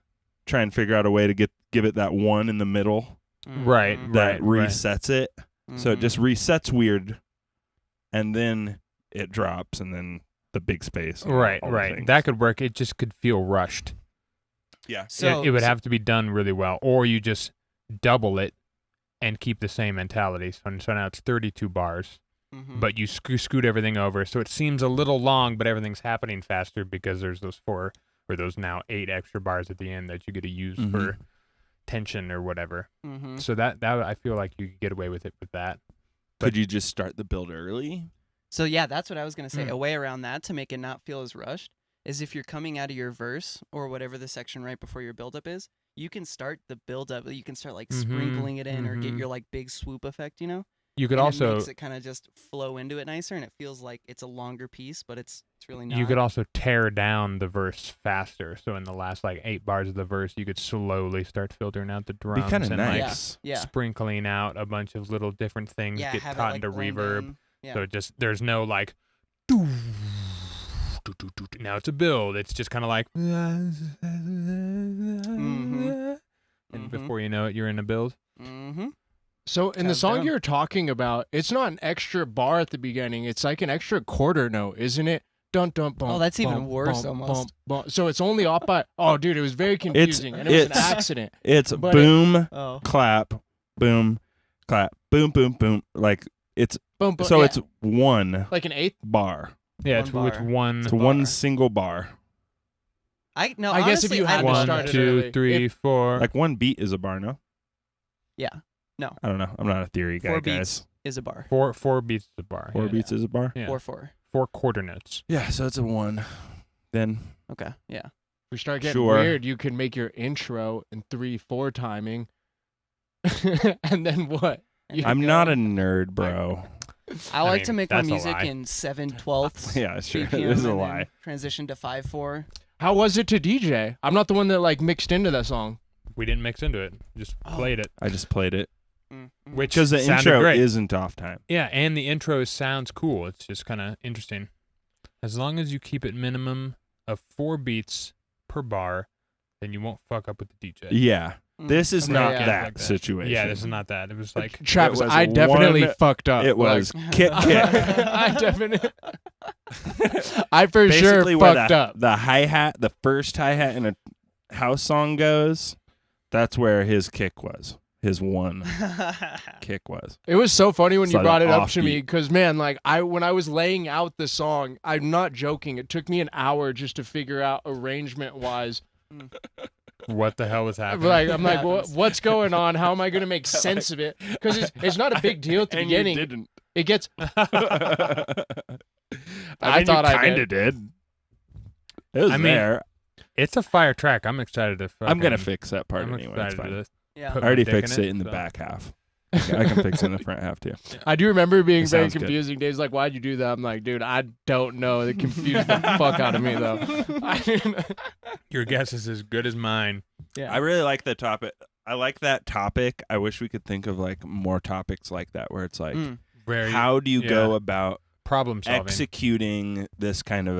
try and figure out a way to give it that 1 in the middle. Right. That resets it. So it just resets weird, and then it drops, and then the big space. Right. That could work. It just could feel rushed. Yeah. So it would have to be done really well, or you just double it and keep the same mentality. So now it's 32 bars, but you scoot everything over, so it seems a little long, but everything's happening faster because there's those 4 or those now 8 extra bars at the end that you get to use for tension or whatever. So that I feel like you could get away with it with that. Could you just start the build early? So yeah, that's what I was gonna say. A way around that to make it not feel as rushed is if you're coming out of your verse or whatever the section right before your build-up is, you can start the build-up. You can start like sprinkling it in or get your like big swoop effect. You could and also it makes it kind of just flow into it nicer, and it feels like it's a longer piece, but it's really not. You could also tear down the verse faster. So in the last like 8 bars of the verse, you could slowly start filtering out the drums. Be kind of and nice. like sprinkling out a bunch of little different things, get caught into reverb. So just there's no like now it's a build. It's just kind of like and before you know it, you're in a build. So in the song you're talking about, it's not an extra bar at the beginning. It's like an extra quarter note, isn't it? Dun dun bum. Oh, that's even bum, worse bum, almost. Bum, bum. So it's only off by. Oh, dude, it was very confusing, and it was an accident. It's boom, clap, boom, clap, boom, boom, boom. Like it's boom, boom, so it's 1 like an 8th bar. Yeah, it's one. It's 1 single bar. I guess if you had to start 1, 2, 3, 4. Like 1 beat is a bar, no? Yeah. No. I don't know. I'm not a theory guy, 4 guys. beats is a bar. 4 beats is a bar. 4 beats is a bar? Yeah. 4/4. 4 quarter notes. Yeah, so it's a 1. Then okay, yeah. If we start getting weird, you can make your intro in 3/4 timing. And then what? I'm not a nerd, bro. I like to make my music in 7/12. Yeah, sure. BPM This is a lie. Transition to 5/4. How was it to DJ? I'm not the one that like mixed into that song. We didn't mix into it. Just played it. I just played it. Which because the sounded intro great. isn't off time. Yeah, and the intro sounds cool. It's just kind of interesting. As long as you keep it minimum of 4 beats per bar, then you won't fuck up with the DJ. Yeah. This is not that like that situation. Yeah, this is not that. It was like Travis, I definitely fucked up. It was kick. I definitely I for Basically sure where fucked up. The hi-hat, the first hi-hat in a house song goes, that's where his kick was. His 1 kick was. It was so funny when It's you like brought an it up to me offbeat. because, man, like when I was laying out the song, I'm not joking. It took me an hour just to figure out arrangement-wise. what the hell was happening? Like I'm like, what's going on? How am I going to make sense of it? Because it's not a big deal at the And beginning. you didn't. It gets. I thought I kind of did. It was there. It's a fire track. I'm excited to. I'm gonna fix that part I'm anyway. It's excited fine. to Yeah. put I already my dick fixed in it in the so. back half. I can fix it in the front half too. I do remember being It very sounds good. confusing. Dave's like, "Why'd you do that?" I'm like, "Dude, I don't know. It confused the fuck out of me, though." Your guess is as good as mine. Yeah. I really like the topic. I like that topic. I wish we could think of like more topics like that, where it's like, Very how do you go about problem solving. executing this kind of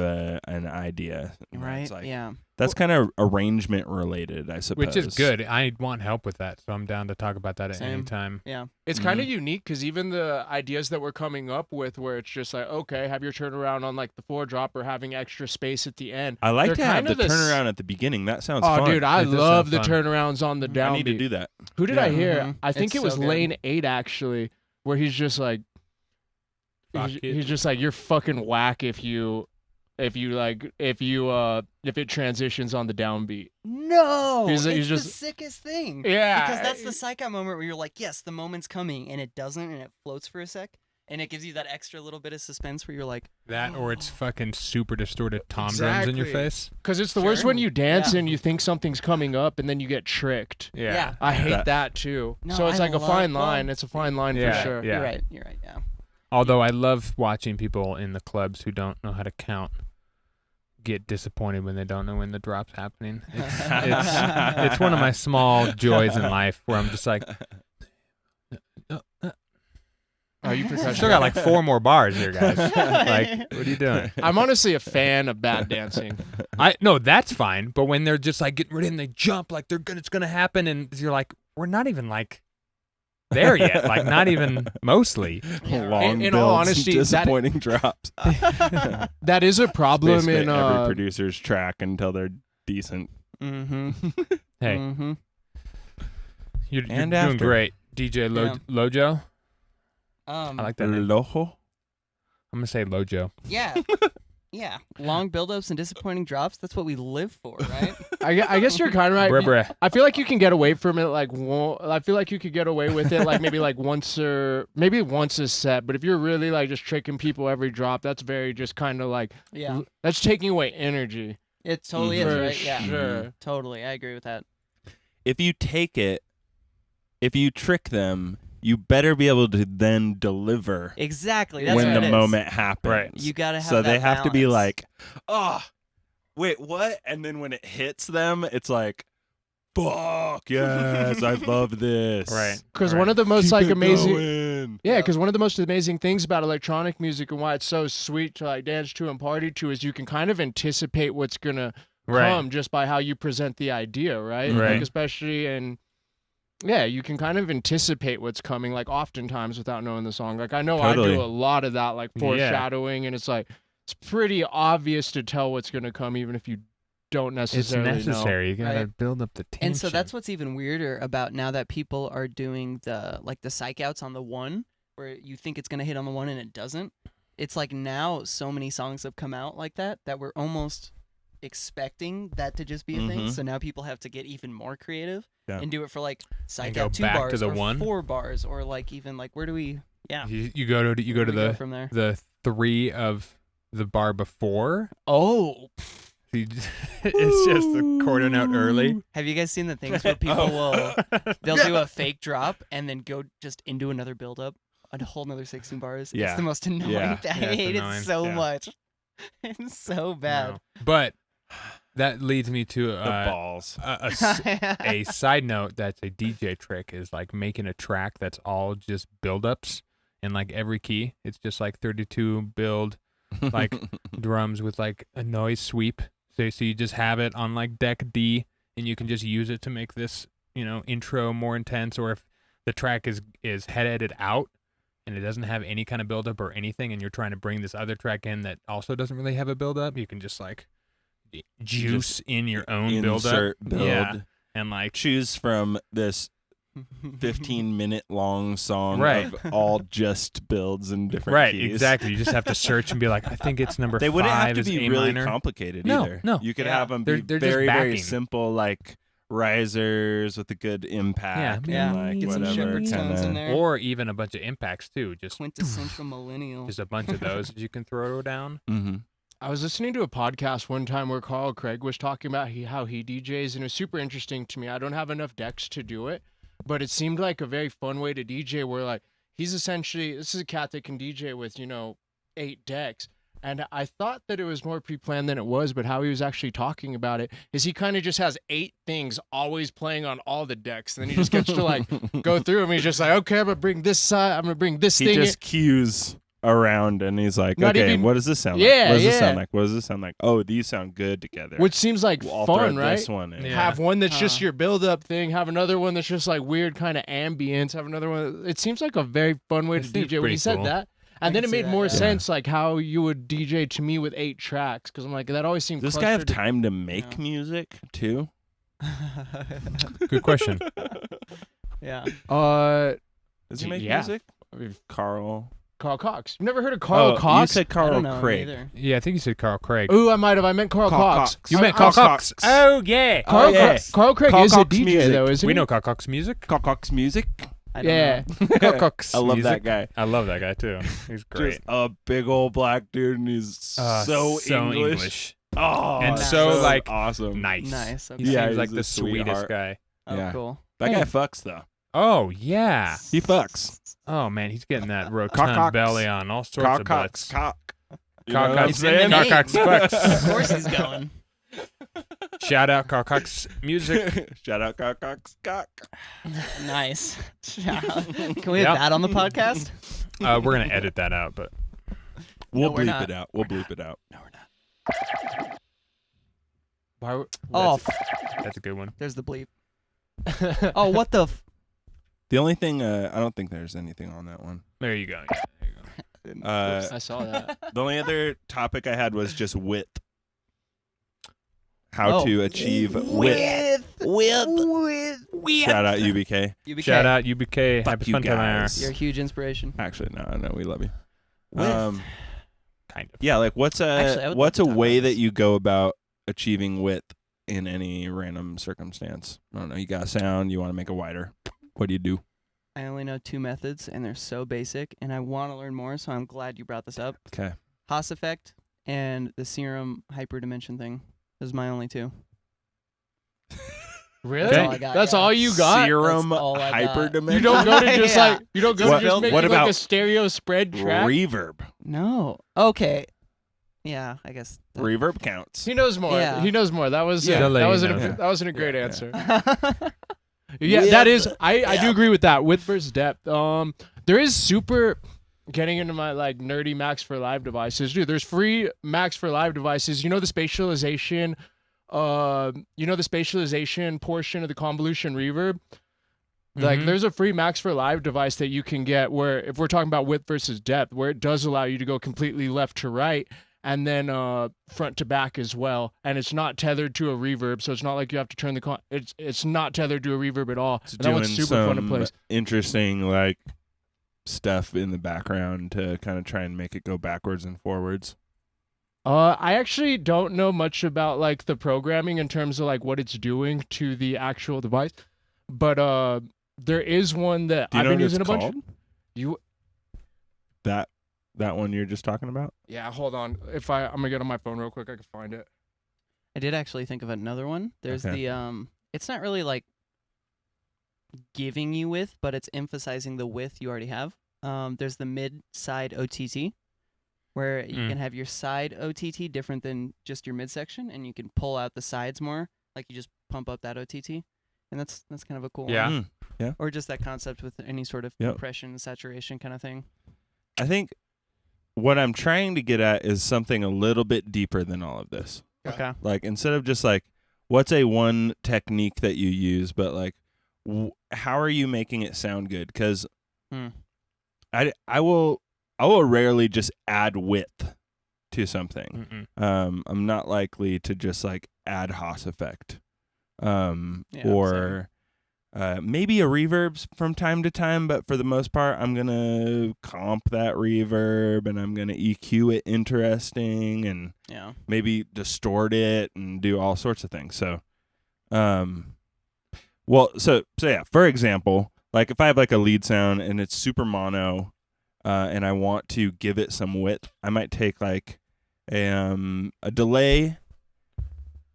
an idea? Right. It's like, Yeah. that's kind of arrangement related, I suppose. Which is good. I want help with that, so I'm down to talk about that at Same. any time. Yeah. It's kind of unique because even the ideas that we're coming up with, where it's just like, okay, have your turnaround on like the 4-drop or having extra space at the end. I like They're to have kind the of this- turnaround at the beginning. That sounds Oh, fun. dude, I It does love the sound fun. turnarounds on the I downbeat. need to do that. Who did I Yeah. hear? Mhm. I think It's it was so good. lane 8 actually, where he's just like, Fuck he's it. just like, you're fucking whack if it transitions on the downbeat. No, He's it's just- the sickest thing. Yeah, Because that's the psych out moment where you're like, yes, the moment's coming, and it doesn't, and it floats for a sec, and it gives you that extra little bit of suspense where you're like, That or it's fucking super distorted tom drums in your Exactly. face. Because it's the worst when Sure. you dance Yeah. and you think something's coming up and then you get tricked. Yeah. I hate That- that too. No, So it's I like a love fine that. line. It's a fine line Yeah, for sure. yeah. You're right. You're right. Yeah. Although I love watching people in the clubs who don't know how to count get disappointed when they don't know when the drop's happening. It's one of my small joys in life where I'm just like, Are you I professional? still got like 4 more bars here, guys. Like, what are you doing? I'm honestly a fan of bad dancing. No, that's fine. But when they're just like getting ready and they jump like it's gonna happen, and you're like, we're not even like there yet. Like not even mostly. Long In all builds, honesty, that- disappointing drops. That is a problem Basically, in every producer's track until they're decent. Mm-hmm. Hey, Mm-hmm. you're And doing after. great, DJ Lojo. I like that name. Lojo? I'm gonna say Lojo. Yeah. Yeah. Long buildups and disappointing drops. That's what we live for, right? I guess you're kind of right. Bruh, bruh. I feel like you can get away from it I feel like you could get away with it like maybe once a set, but if you're really like just tricking people every drop, that's very just kind of like Yeah. that's taking away energy. It totally For is, right? Yeah. sure. Totally. I agree with that. If you trick them, you better be able to then deliver Exactly. That's when what the it is. moment happens. Right. You gotta have So that they have to be balance. like, oh, wait, what? And then when it hits them, it's like, fuck, yes, I love this. Right. Because one of the most Keep like it amazing going. Yeah, because one of the most amazing things about electronic music and why it's so sweet to like dance to and party to is you can kind of anticipate what's gonna come just by how you present the idea, right? Right. Like especially you can kind of anticipate what's coming, like oftentimes without knowing the song. Like I know I Totally. do a lot of that, like foreshadowing, and it's like it's pretty obvious to tell what's gonna come, even if you don't It's necessarily necessary. You gotta Right. build up the tension. And so that's what's even weirder about now that people are doing the psych outs on the 1, where you think it's gonna hit on the 1 and it doesn't. It's like now so many songs have come out like that we're almost expecting that to just be a thing. Mhm. So now people have to get even more creative Yeah. and do it for like psych And go out 2 back to bars the or 1? 4 bars or like even like where do we? Yeah. You go to Where do we go from there. the 3 of the bar before. Oh, It's just a quarter note early. have you guys seen the things where people they'll do a fake drop and then go just into another build up, a whole another 16 bars. Yeah. It's the most annoying. Yeah. I Yeah, it's hate annoying. it so Yeah. much. It's so bad. No. But that leads me to The balls. a side note that's a DJ trick is like making a track that's all just build-ups in like every key. It's just like 32 build like drums with like a noise sweep. So you just have it on like deck D and you can just use it to make this, intro more intense. Or if the track is headed out and it doesn't have any kind of buildup or anything and you're trying to bring this other track in that also doesn't really have a buildup, you can just like juice in your own buildup. Insert build. Yeah. And like Choose from this 15-minute long song Right. of all just builds in different right, keys. exactly. You just have to search and be like, I think it's number They 5 wouldn't have to is be A really minor. complicated No, either. no. You could Yeah. have them be They're just very, very backing. simple, like risers with a good impact. Yeah. and like Get some whatever, shepherd tones kinda- in there. Or even a bunch of impacts too. Just Quintessential millennial. a bunch of those that you can throw down. Mhm. I was listening to a podcast one time where Carl Craig was talking about how he DJs, and it was super interesting to me. I don't have enough decks to do it, but it seemed like a very fun way to DJ where like he's essentially, this is a cat that can DJ with, 8 decks. And I thought that it was more pre-planned than it was, but how he was actually talking about it is he kind of just has 8 things always playing on all the decks. And then he just gets to like go through them. He's just like, okay, I'm going to bring this side. I'm going to bring this thing. He just cues around and he's like, Not okay, even- what does this sound Yeah, like? What does this yeah. sound like? What does this sound like? Oh, these sound good together. Which seems like I'll fun, throw right? This one in. Yeah. Have one that's just your build-up thing. Have another one that's just like weird kind of ambience. Have another one. It seems like a very fun way It to seems DJ when pretty you said cool. that. I And then can it see made that, more yeah. sense, like how you would DJ to me with 8 tracks, because I'm like, that always seemed. Does this guy have clustered time to make Yeah. music too? Good question. Yeah. Does he make Yeah. music? Carl. Carl Cox. You never heard of Carl You Cox? said I Carl don't know him Craig. either. Yeah, I think you said Carl Craig. Ooh, I might have. I meant Carl Cox. Cox. You meant Carl Carl Cox. Cox. Oh yeah. Carl, Oh, yeah. Carl Craig Carl is a Cox DJ music. though, isn't We he? know Carl Cox music. Carl Cox music. I don't Yeah. know. Carl Cox I love music. that guy. I love that guy too. He's great. Just a big old black dude, and he's so English. Oh, And Nice. so, like, awesome. Nice. Nice. He Okay. Yeah, seems he's like a the sweetest sweetheart. guy. Oh, Yeah. cool. That guy fucks though. Oh yeah. He fucks. Oh man, he's getting that Cock rotund Cox. belly on all sorts Carl of Cox. butts. Cock. You Carl know what I'm Cox. It's in the saying? Carl name. Cox fucks. Of course he's going. Shout out Carl Cox music. Shout out Carl Cox. Cock. Nice. Can we have Yep. that on the podcast? We're gonna edit that out, but We'll we're bleep not. it out. We'll bleep it out. No, we're not. why? Oh, That's a good one. there's the bleep. Oh, what the? The only thing, I don't think there's anything on that one. There you go. Yeah, there you go. I saw that. The only other topic I had was just width. How Oh. to achieve width. Shout out UBK. UBK. Shout out UBK. Fuck Happy you fun time hour. guys. You're a huge inspiration. Actually, no, we love you. Width. Kind of. Yeah, like what's Actually, I a would what's a love to talk way about that this. you go about achieving width in any random circumstance? I don't know. You got a sound. You want to make it wider. What do you do? I only know 2 methods, and they're so basic, and I want to learn more, so I'm glad you brought this up. Okay. Haas effect and the serum hyperdimension thing. Those are my only 2. Really? That's all I got, That's yeah. all you got? Serum That's all I got. hyperdimension. You don't go to just Yeah. like you don't go Just to just build- make what it like about a stereo spread track. reverb? No. Okay. Yeah, I guess. that- Reverb counts. He knows more. Yeah. He knows more. That was Yeah. that Delay wasn't knows. a, that wasn't a great Yeah. answer. Yeah, that is. I do agree with that. Width versus depth. There is super. Getting into my like nerdy Max for Live devices, dude. There's free Max for Live devices. You know the spatialization. The spatialization portion of the convolution reverb. Like, Mhm. there's a free Max for Live device that you can get where, if we're talking about width versus depth, where it does allow you to go completely left to right and then front to back as well, and it's not tethered to a reverb, so it's not like you have to turn the it's not tethered to a reverb at all. It's And that one's doing super fun to some play. interesting like stuff in the background to kind of try and make it go backwards and forwards. I actually don't know much about like the programming in terms of like what it's doing to the actual device, but there is one that Do you I've know been what it's using a bunch. called? You That one you're just talking about? yeah, hold on. I'm gonna get on my phone real quick. I can find it. I did actually think of another one. There's Okay. the it's not really like giving you width, but it's emphasizing the width you already have. There's the mid side OTT, where you can have your side OTT different than just your midsection, and you can pull out the sides more. Like you just pump up that OTT, and that's kind of a cool Yeah. one. Mm. Or just that concept with any sort of Yep. compression, saturation kind of thing. I think what I'm trying to get at is something a little bit deeper than all of this. Okay. Like, instead of just like, what's a one technique that you use, but like, how are you making it sound good? Because I will rarely just add width to something. Mm-mm. I'm not likely to just like add Haas effect, Yeah, or maybe a reverb from time to time. But for the most part, I'm gonna comp that reverb and I'm gonna EQ it interesting and Yeah. maybe distort it and do all sorts of things. So, so yeah. For example, like if I have like a lead sound and it's super mono, and I want to give it some width, I might take like a delay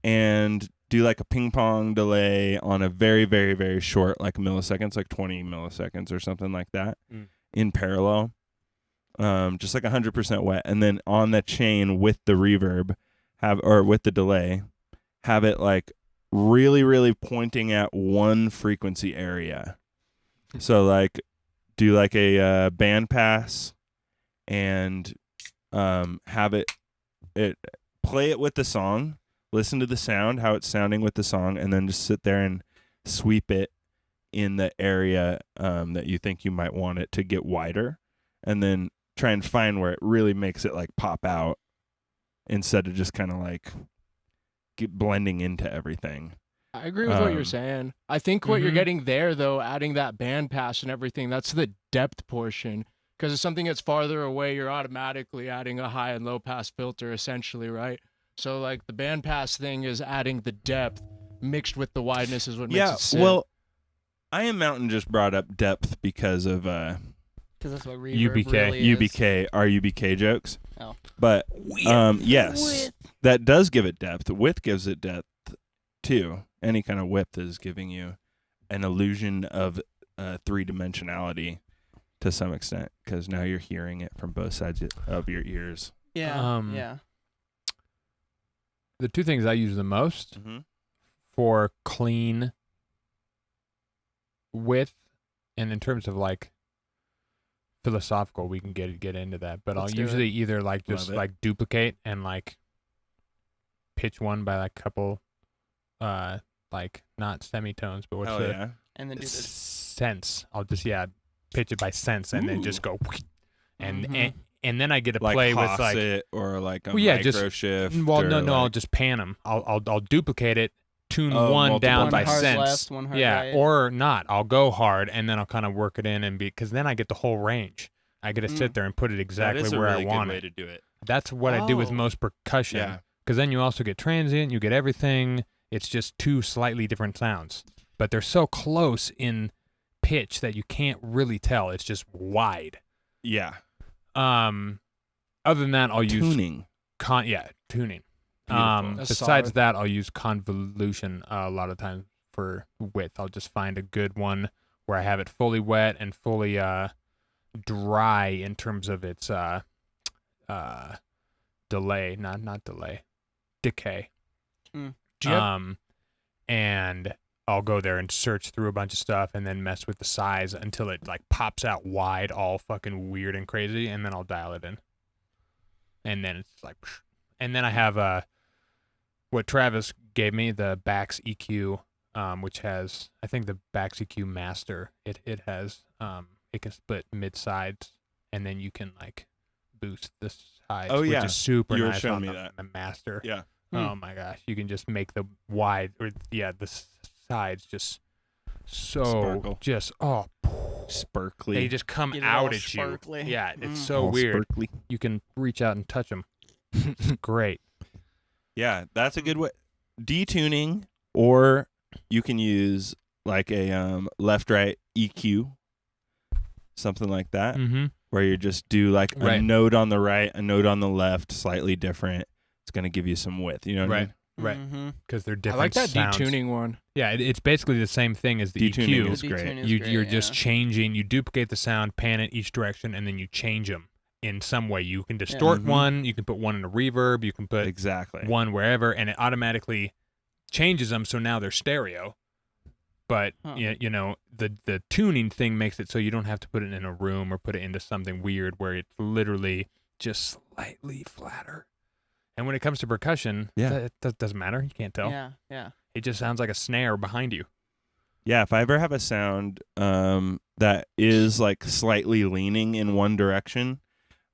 and do like a ping pong delay on a very, very, very short, like milliseconds, like 20 milliseconds or something like that in parallel. Just like 100% wet. And then on the chain with the reverb with the delay, have it like really, really pointing at one frequency area. So like do like a band pass and have it play it with the song, listen to the sound, how it's sounding with the song, and then just sit there and sweep it in the area that you think you might want it to get wider, and then try and find where it really makes it like pop out instead of just kind of like blending into everything. I agree with what you're saying. I think what you're getting there, though, adding that band pass and everything, that's the depth portion. Because if something gets farther away, you're automatically adding a high and low pass filter, essentially, right? So, like, the band pass thing is adding the depth mixed with the wideness is what makes it sit. Well, I Am Mountain just brought up depth because of Because that's what reverb UBK. really is. UBK, our UBK jokes. Oh. But, yes, that does give it depth. Width gives it depth, too. Any kind of width is giving you an illusion of three-dimensionality to some extent, because now you're hearing it from both sides of your ears. Yeah. Yeah. The two things I use the most for clean width, and in terms of like philosophical, we can get into that, but I'll usually either like just like duplicate and like pitch one by like couple like not semitones, but what's And then do this. Sense. I'll just pitch it by sense and then just go and then I get to play with like it or like a micro shift. Well, no, I'll just pan them. I'll duplicate it, tune one down by hard sense. left, one hard right. Or not. I'll go hard and then I'll kind of work it in and because then I get the whole range. I get to sit there and put it exactly where I want way it. to do it. That's what I do with most percussion. Yeah. Because then you also get transient, you get everything. It's just two slightly different sounds, but they're so close in pitch that you can't really tell. It's just wide. Yeah. Other than that, I'll use tuning. Tuning. That's Besides solid. that, I'll use convolution a lot of times for width. I'll just find a good one where I have it fully wet and fully dry in terms of its delay, not delay, decay. And I'll go there and search through a bunch of stuff and then mess with the size until it like pops out wide, all fucking weird and crazy, and then I'll dial it in. And then it's like, and then I have what Travis gave me, the Bax EQ, which has, I think the Bax EQ Master. It has it can split mid sides, and then you can like boost the sides. Oh, yeah. Which is super You were nice showing on me the that. Master. Yeah. Oh my gosh, you can just make the wide or the sides just so Sparkle. just Sparkly. they just come Get it all out at sparkly. you. Yeah, it's so All weird. sparkly. You can reach out and touch them. It's great. Yeah, that's a good way. Detuning, or you can use like a left-right EQ, something like that, where you just do like a note on the right, a note on the left, slightly different. It's going to give you some width, you know what I mean? Right. Because they're different I like that sounds. detuning one. Yeah, it's basically the same thing as the Detuning EQ. is great. Detuning is You're great, just changing. You duplicate the sound, pan it each direction, and then you change them in some way. You can distort one. You can put one in a reverb. You can put one wherever, and it automatically changes them. So now they're stereo. But you know, the tuning thing makes it so you don't have to put it in a room or put it into something weird where it's literally just slightly flatter. And when it comes to percussion, that doesn't matter. You can't tell. Yeah. It just sounds like a snare behind you. Yeah, if I ever have a sound that is like slightly leaning in one direction,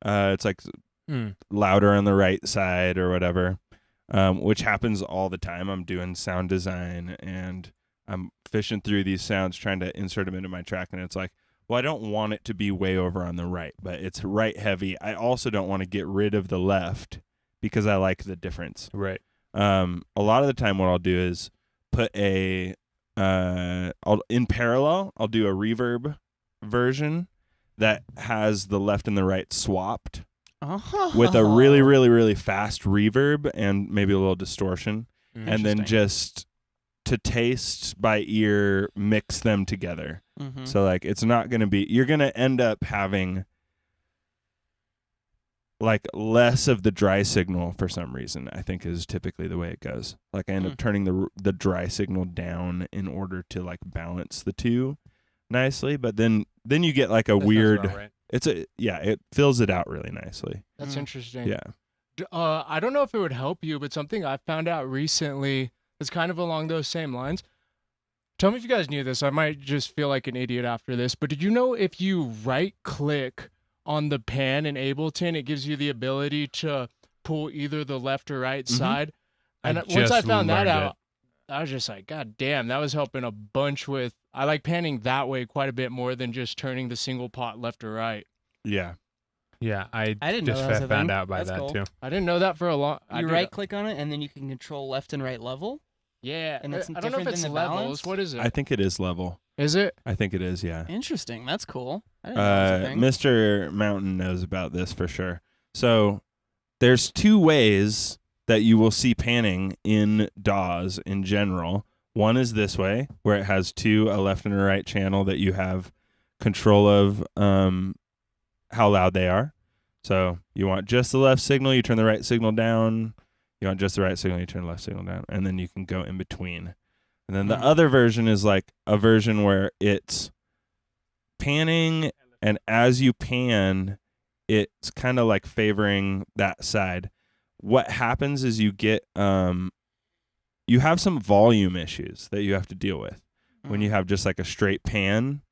it's like louder on the right side or whatever, which happens all the time. I'm doing sound design and I'm fishing through these sounds trying to insert them into my track, and it's like, well, I don't want it to be way over on the right, but it's right heavy. I also don't want to get rid of the left because I like the difference. Right. A lot of the time what I'll do is put in parallel, I'll do a reverb version that has the left and the right swapped with a really, really, really fast reverb and maybe a little distortion. and then just to taste by ear mix them together. Mm-hmm. So like it's not going to be, you're going to end up having like less of the dry signal for some reason, I think is typically the way it goes. Like I end up turning the dry signal down in order to like balance the two nicely, but then you get like a weird, right. it fills it out really nicely. That's interesting. Yeah. I don't know if it would help you, but something I found out recently is kind of along those same lines. Tell me if you guys knew this. I might just feel like an idiot after this, but did you know if you right-click on the pan in Ableton, it gives you the ability to pull either the left or right side? And once I found that out, I was just like, God damn, that was helping a bunch with, I like panning that way quite a bit more than just turning the single pot left or right. Yeah. Yeah, I didn't know just that was a found thing. out by That's that cool. too. I didn't know that for a long. You right-click on it, and then you can control left and right level. Yeah, And it's I don't know if different it's than the levels. balance? What is it? I think it is level. Is it? I think it is, yeah. Interesting. That's cool. I didn't know that was a thing. Mr. Mountain knows about this for sure. So there's two ways that you will see panning in DAWs in general. One is this way, where it has a left and a right channel that you have control of how loud they are. So you want just the left signal, you turn the right signal down. You want just the right signal, you turn the left signal down. And then you can go in between. And then the other version is like a version where it's panning, and as you pan, it's kind of like favoring that side. What happens is you get you have some volume issues that you have to deal with when you have just like a straight pan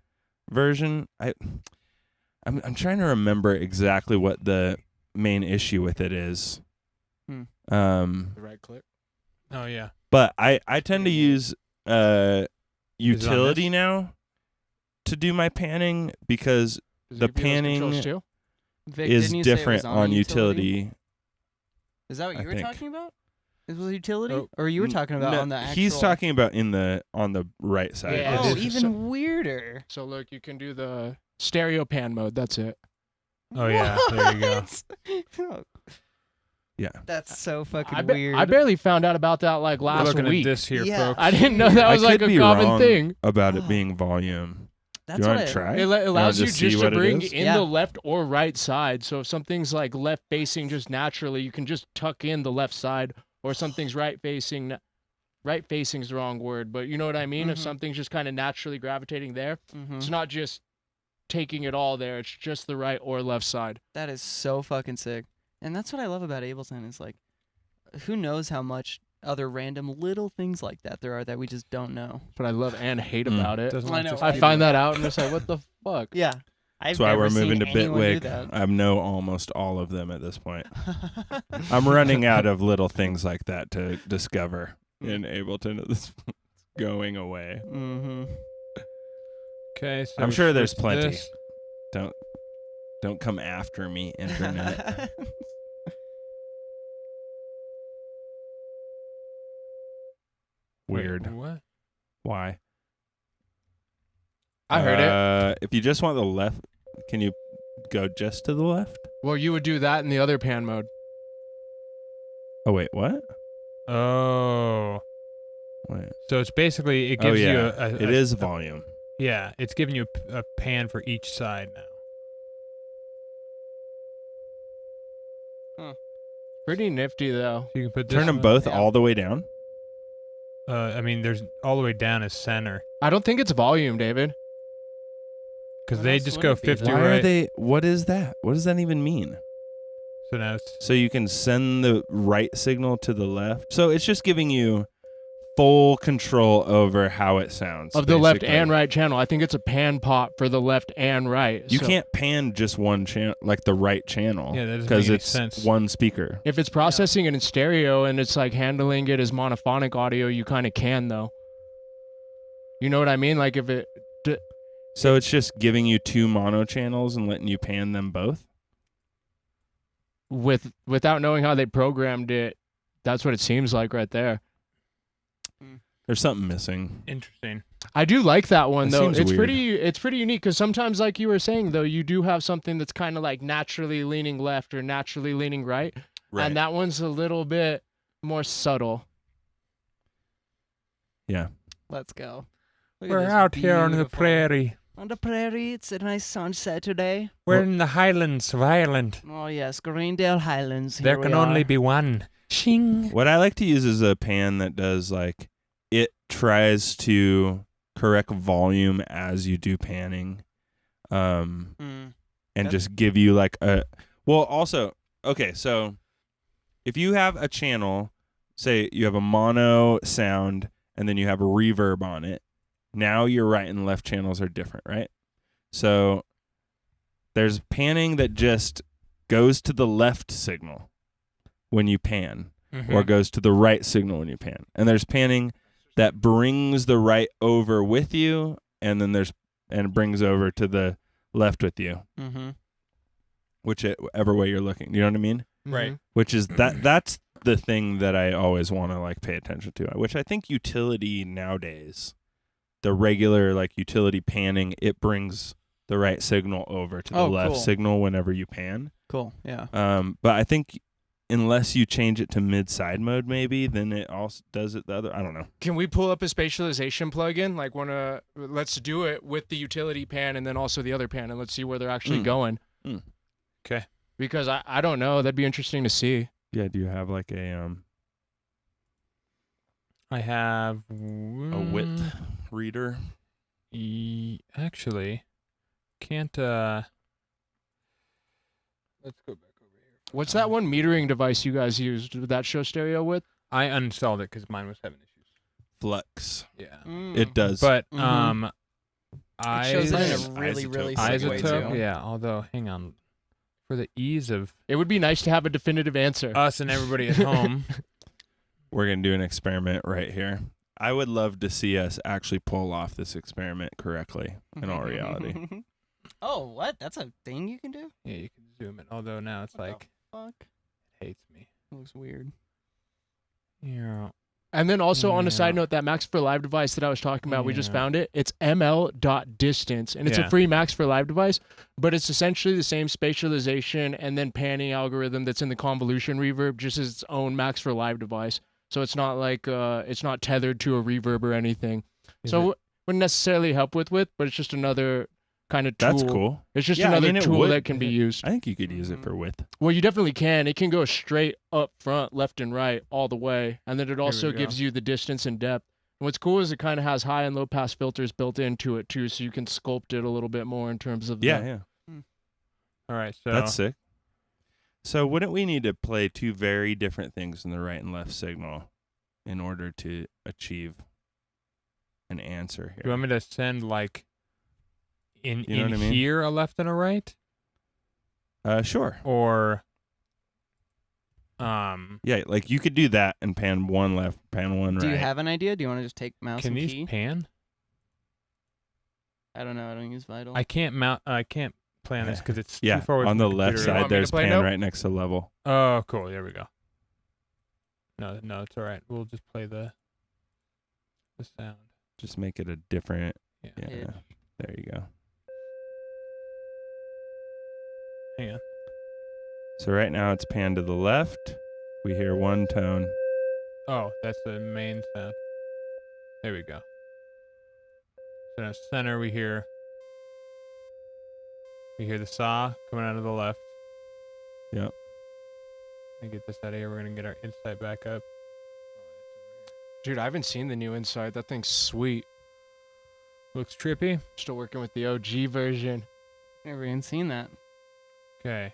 version. I'm trying to remember exactly what the main issue with it is. The right click. Oh yeah. But I tend to use utility this? now to do my panning because the panning Vic, is didn't you say it was different on utility. Is that what I you were think. talking about? It was utility, Oh, or you were talking about No, on the actual? he's talking about on the right side. Yeah, Oh, it is. even weirder. So look, you can do the stereo pan mode. That's it. Oh yeah. There you go. go. Yeah. That's so fucking I weird. I barely found out about that like We're last looking week. at this here, Yeah. folks. I didn't know that I was like could a be common wrong thing. about it Oh. being volume. That's Do you what want to try? It allows you just see just to what it bring is? in Yeah. the left or right side. So if something's like left facing just naturally, you can just tuck in the left side, or something's right facing. Right facing is the wrong word, but you know what I mean? If Mhm. something's just kind of naturally gravitating there, Mhm. it's not just taking it all there. It's just the right or left side. That is so fucking sick. And that's what I love about Ableton is like, who knows how much other random little things like that there are that we just don't know. But I love and hate about it. Doesn't I like know, to I speak find about that out and it's like, what the fuck? Yeah. That's why we're moving to Bitwig. Bitwig. I know almost all of them at this point. I'm running out of little things like that to discover in Ableton at this point. It's going away. Mm-hmm. Okay, so I'm sure there's switch plenty. this. Don't come after me, internet. Wait, Weird. what? Why? I heard it. If you just want the left, can you go just to the left? Well, you would do that in the other pan mode. Oh wait, what? Oh. Wait. So it's basically, it Oh gives you yeah, a it is volume. Yeah, it's giving you a pan for each side now. Pretty nifty though. So you can put this Turn them one- both Yeah. all the way down. I mean, there's all the way down is center I don't think it's volume, David. because What they else just would go it be 50 then? Why right. are they? What is that? What does that even mean? So now it's So you can send the right signal to the left. So it's just giving you full control over how it sounds. Of the left basically. and right channel. I think it's a pan pot for the left and right. You So can't pan just one channel, like the right channel. Yeah, that doesn't because make any it's sense. one speaker. If it's processing it in stereo and it's like handling it as monophonic audio, you kind of can though. You know what I mean? Like if it So it's just giving you two mono channels and letting you pan them both. without knowing how they programmed it, that's what it seems like right there. There's something missing. interesting. I do like that one It though. seems It's weird. pretty unique because sometimes, like you were saying though, you do have something that's kind of like naturally leaning left or naturally leaning right, and that one's a little bit more subtle. Yeah. Let's go. Look at We're this out here on the beautiful- prairie. On the prairie, it's a nice sunset today. We're in the Highlands of Ireland. Oh yes, Greendale Highlands. There Here can we only are. be one. Shing. What I like to use is a pan that does like it tries to correct volume as you do panning, and Yep. just give you like a. Well, also, okay, so if you have a channel, say you have a mono sound and then you have a reverb on it, now your right and left channels are different, right? So there's panning that just goes to the left signal when you pan, or goes to the right signal when you pan. And there's panning that brings the right over with you, and then it brings over to the left with you, whichever way you're looking. You know what I mean? Right. Which is that's the thing that I always want to like pay attention to, which I think utility nowadays, the regular like utility panning, it brings the right signal over to the left signal whenever you pan. Cool. Yeah. But I think unless you change it to mid-side mode, maybe, then it also does it the other. I don't know. Can we pull up a spatialization plugin? Like, let's do it with the utility pan and then also the other pan, and let's see where they're actually going. Okay. Because I don't know. That'd be interesting to see. Yeah. Do you have like a I have width reader? Actually, can't. Let's go back over here. What's that one metering device you guys used? Did that show stereo with? I uninstalled it because mine was having issues. Flux. Yeah. It does. But It shows it in Isotope. a really, really Isotope. sick way Isotope, too. yeah. Although, hang on, for the ease of It would be nice to have a definitive answer. us and everybody at home, We're going to do an experiment right here. I would love to see us actually pull off this experiment correctly in all reality. Oh, what? That's a thing you can do? yeah, you can zoom it. Although now it's What the like Fuck. it hates me. Looks weird. Yeah. And then also on a Yeah. side note, that Max for Live device that I was talking about, we just Yeah. found it. It's ml.distance, and it's a Yeah. free Max for Live device, but it's essentially the same spatialization and then panning algorithm that's in the Convolution reverb, just as its own Max for Live device. So it's not like it's not tethered to a reverb or anything. Is So it- it wouldn't necessarily help with, but it's just another kind of tool. That's cool. It's just Yeah, I another mean, it tool would- that can be used. I think you could use it for width. Well, you definitely can. It can go straight up front, left and right, all the way. And then it also go. gives you the distance and depth. And what's cool is it kind of has high and low pass filters built into it too, so you can sculpt it a little bit more in terms of Yeah, the, yeah. all right. So That's sick. So wouldn't we need to play two very different things in the right and left signal in order to achieve an answer do you here? want me to send like in You know what I mean? here a left and a right, Sure. or Yeah, like you could do that and pan one left, pan one right. Do you have an idea? Do you want to just take mouse can and these key? pan? I don't know. I don't use Vital. I can't mount. I can't play on this because it's Yeah, too far away on from the left computer. want side, me to there's play pan now? right next to level. Oh, cool. There we go. No, it's all right. We'll just play the sound. Just make it a different. Yeah. Yeah, Pitch. there you go. Hang on. So right now it's pan to the left. We hear one tone. Oh, that's the main sound. There we go. So now center we hear the saw coming out of the left. Yep. And get this out of here. We're gonna get our insight back up. Dude, I haven't seen the new Insight. That thing's sweet. Looks trippy. Still working with the OG version. Never even seen that. Okay.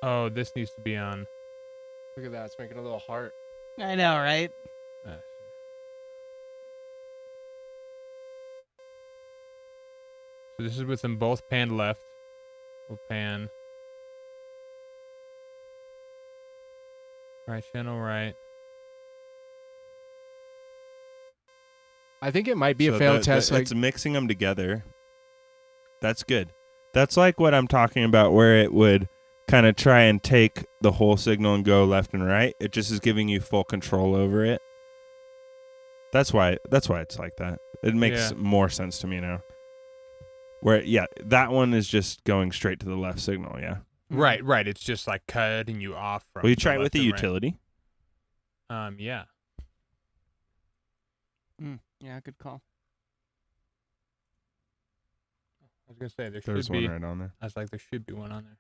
Oh, this needs to be on. Look at that. It's making a little heart. I know, right? Uh, So this is with them both panned left. We'll pan right channel right. I think it might be So a failed test. Like, it's mixing them together. That's good. That's like what I'm talking about, where it would kind of try and take the whole signal and go left and right. It just is giving you full control over it. That's why it's like that. It makes Yeah. more sense to me now. Where, yeah, that one is just going straight to the left signal, yeah. Right. It's just like cutting you off from. Will you try it with the the left and utility? right. Yeah. Yeah, good call. I was gonna say there There's should be. one right on there. I was like, there should be one on there.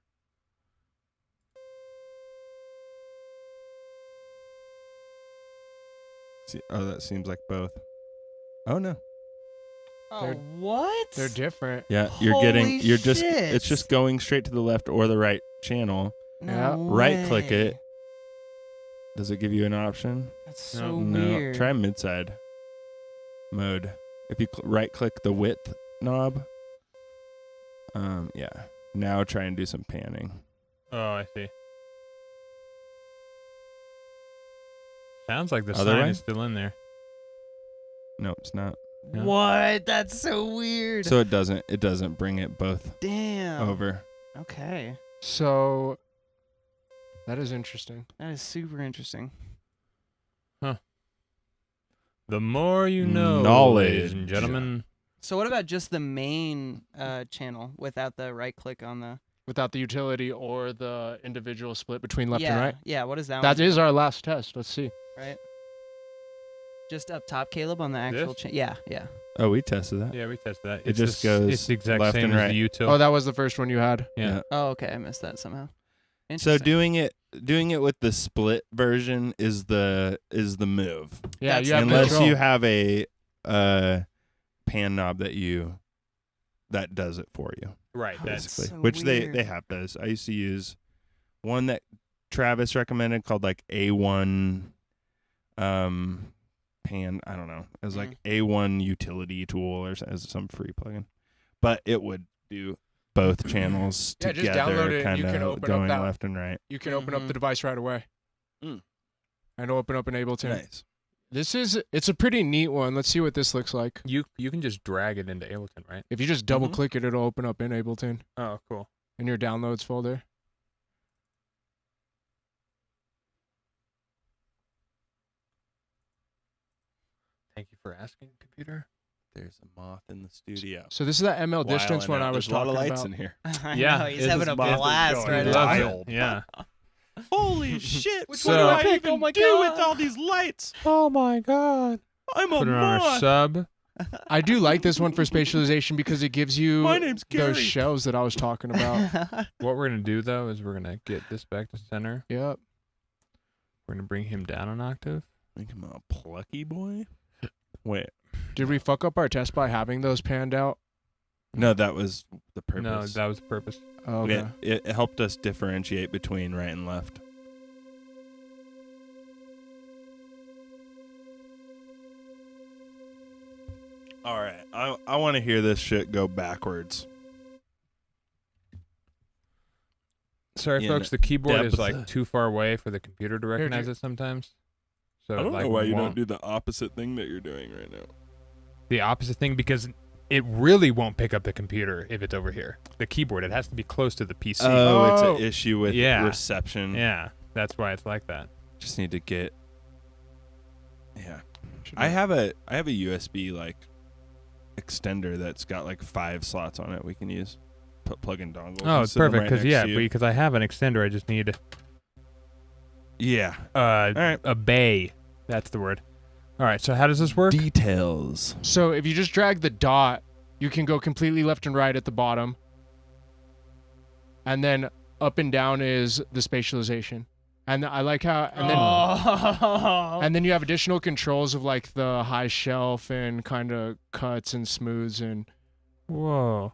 That seems like both. Oh no. Oh, what? They're different. Yeah, Holy it's shit. just going straight to the left or the right channel. No Yeah. Right click way. it. Does it give you an option? That's so No. weird. Try mid-side mode. If you right click the width knob. Yeah. Now try and do some panning. Oh, I see. Sounds like the Other sign way? is still in there. No, it's not. Yeah. What? That's so weird. So it doesn't bring it both Damn. over. Okay. So that is interesting. That is super interesting. The more you know, Knowledge. ladies and gentlemen. So what about just the main channel without the right click on the Without the utility or the individual split between left and right. Yeah, what is that That one? is our last test. Let's see. Right. Just up top, Caleb, on the actual This? channel. Yeah. Oh, we tested that. Yeah, we tested that. It It's just the s- goes It's the exact left same and as right. the util. Oh, that was the first one you had. yeah. Oh, okay. I missed that somehow. So Interesting. doing it with the split version is the move. Yeah, That's you have Unless control. you have a pan knob that does it for you. Right. That's Basically, so which weird. they have those. I used to use one that Travis recommended called like A1 pan. I don't know. It was like A1 utility tool or as some free plugin, but it would do both channels Yeah, just download together, it and kind you can of open up going that- left and right. You can open up Mhm. the device right away. Mm. And open up an Ableton. Nice. It's a pretty neat one. Let's see what this looks like. you can just drag it into Ableton, right? If you just double click it, it'll open up in Ableton Oh, cool. in your downloads folder. Thank you for asking, computer. There's a moth in the studio. So this is that ML distance one I was There's a lot talking of lights about. in here. I Yeah, know, he's it having is a business blast going right He now. loves Wild. it. Yeah. Holy shit! Which one do I pick? Oh my do God. with all these lights? Oh my god. I'm Put a it on our moth. sub. I do like this one for spatialization because it gives you My name's those Gary. shells that I was talking about. What we're gonna do though is we're gonna get this back to center. Yep. We're gonna bring him down an octave. Think I'm a plucky boy. Wait, Did we fuck up our test by having those panned out? no, that was the purpose. No, that was the purpose. Oh, okay. It helped us differentiate between right and left. All right, I want to hear this shit go backwards. Sorry, In folks. The keyboard is depth. like too far away for the computer to recognize dude. it sometimes. So I don't like, know why you don't won't- do the opposite thing that you're doing right now. the opposite thing because it really won't pick up the computer if it's over here. The keyboard, it has to be close to the PC. It's Oh. an issue with Yeah. reception. Yeah, that's why it's like that. Just need to get. Yeah. Should I we- have a USB like extender that's got like 5 slots on it we can use. Put plug-in dongles. Oh, and it's sit 'em perfect right because next to you. because I have an extender. I just need Yeah. a bay. That's the word. All right. So how does this work? Details. So if you just drag the dot, you can go completely left and right at the bottom. And then up and down is the spatialization. And I like how and then you have additional controls of like the high shelf and kind of cuts and smooths, and Whoa.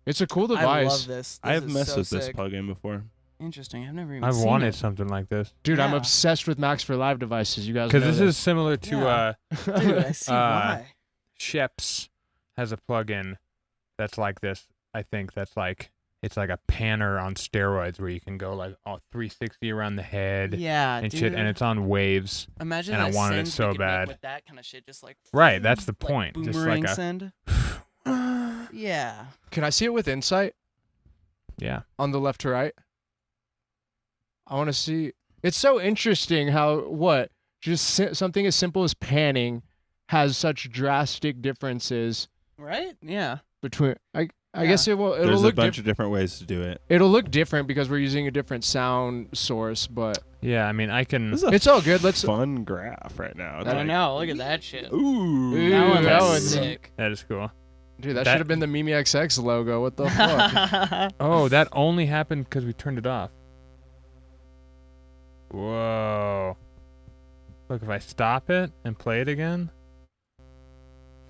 it's a cool I device. love this. I have is messed so with this sick. plugin before. Interesting. I've never even I've seen wanted it. something like this Dude, I'm Yeah. obsessed with Max for Live devices. You guys because know this is similar to Yeah. Dude, I see Uh, why. Sheps has a plugin that's like this. I think that's like it's like a panner on steroids where you can go like all 360 around the head Yeah, and dude. shit, and it's on waves. Imagine and I the wanted it sends so we could make bad. with that kind of shit, just like Right, that's the like point. Just Boomerang like a send. Yeah. Can I see it with insight yeah. on the left to right? I want to see. It's so interesting how something as simple as panning has such drastic differences Right? Yeah. between. I I guess it'll There's look a bunch of different ways to do it. It'll look different because we're using a different sound source, but Yeah, I mean, I can. it's all good. Let's Fun graph right now. It's I don't like, know. Look at that shit. Ooh, That one that looks one's sick. That is cool. Dude, that That- should have been the Mimi XX logo. What the fuck? Oh, that only happened because we turned it off. Whoa. Look, if I stop it and play it again,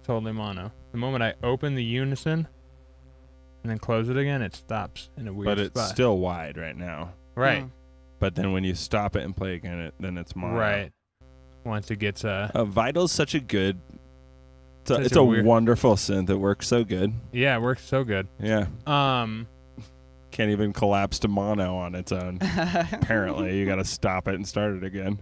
totally mono. The moment I open the unison and then close it again, it stops in a weird but it's spot. still wide right now. Right, Mm. But then when you stop it and play again, then it's mono. right. Once it gets Vital's such a good. Such It's a a weird- wonderful synth. It works so good. yeah, it works so good. Yeah, Um, can't even collapse to mono on its own. Apparently, you got to stop it and start it again.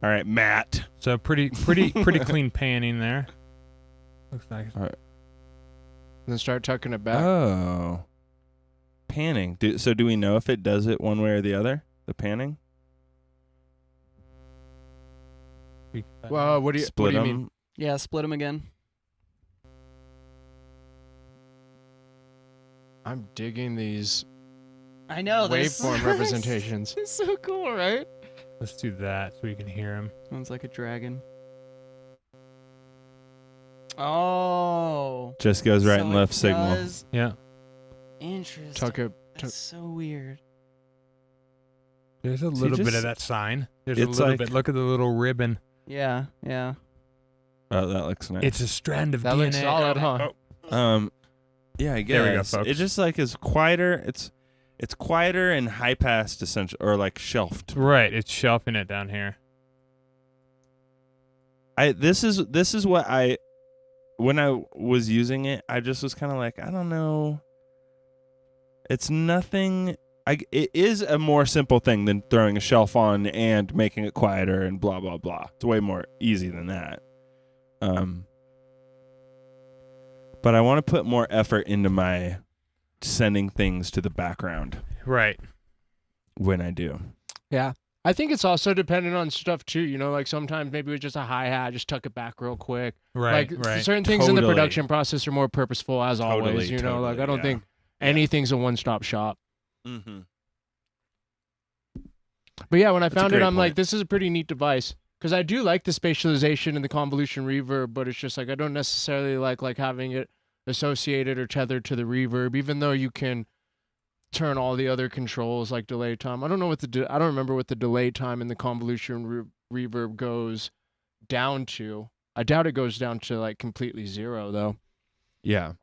All right, Matt. so pretty clean panning there. Looks like Then start tucking it back. Oh, panning. So do we know if it does it one way or the other? The panning. Well, what do you Split mean? them. Yeah, split them again. I'm digging these I know. this- waveform representations. It's so cool, right? Let's do that so we can hear him. Sounds like a dragon. Oh. Just goes right so and it left signal. does- Yeah, Interesting. Tuck it. That's so weird. there's a little bit just- of that sign. There's a it's little like- bit. Look at the little ribbon. Yeah, yeah. Oh, that looks nice. It's a strand of That DNA. looks solid, huh? Yeah, I guess. There we go, folks. It just like is quieter. It's quieter and high passed essentially, or like shelved. Right, it's shelving it down here. This is what when I was using it, I just was kind of like, I don't know. It's nothing. It is a more simple thing than throwing a shelf on and making it quieter and blah blah blah. It's way more easy than that. But I want to put more effort into my sending things to the background Right. when I do. Yeah. I think it's also dependent on stuff too. You know, like sometimes maybe with just a hi-hat, just tuck it back real quick. Right. Like right. certain things in the Totally. production process are more purposeful as always. Totally, You know, like I totally, don't think yeah. anything's a one-stop shop. Mm-hmm. But yeah, when I That's a found it, great I'm like, point. this is a pretty neat device. Because I do like the spatialization and the convolution reverb, but it's just like I don't necessarily like having it associated or tethered to the reverb, even though you can turn all the other controls like delay time. I don't know what I don't remember what the delay time in the convolution reverb goes down to. I doubt it goes down to like completely zero though. Yeah.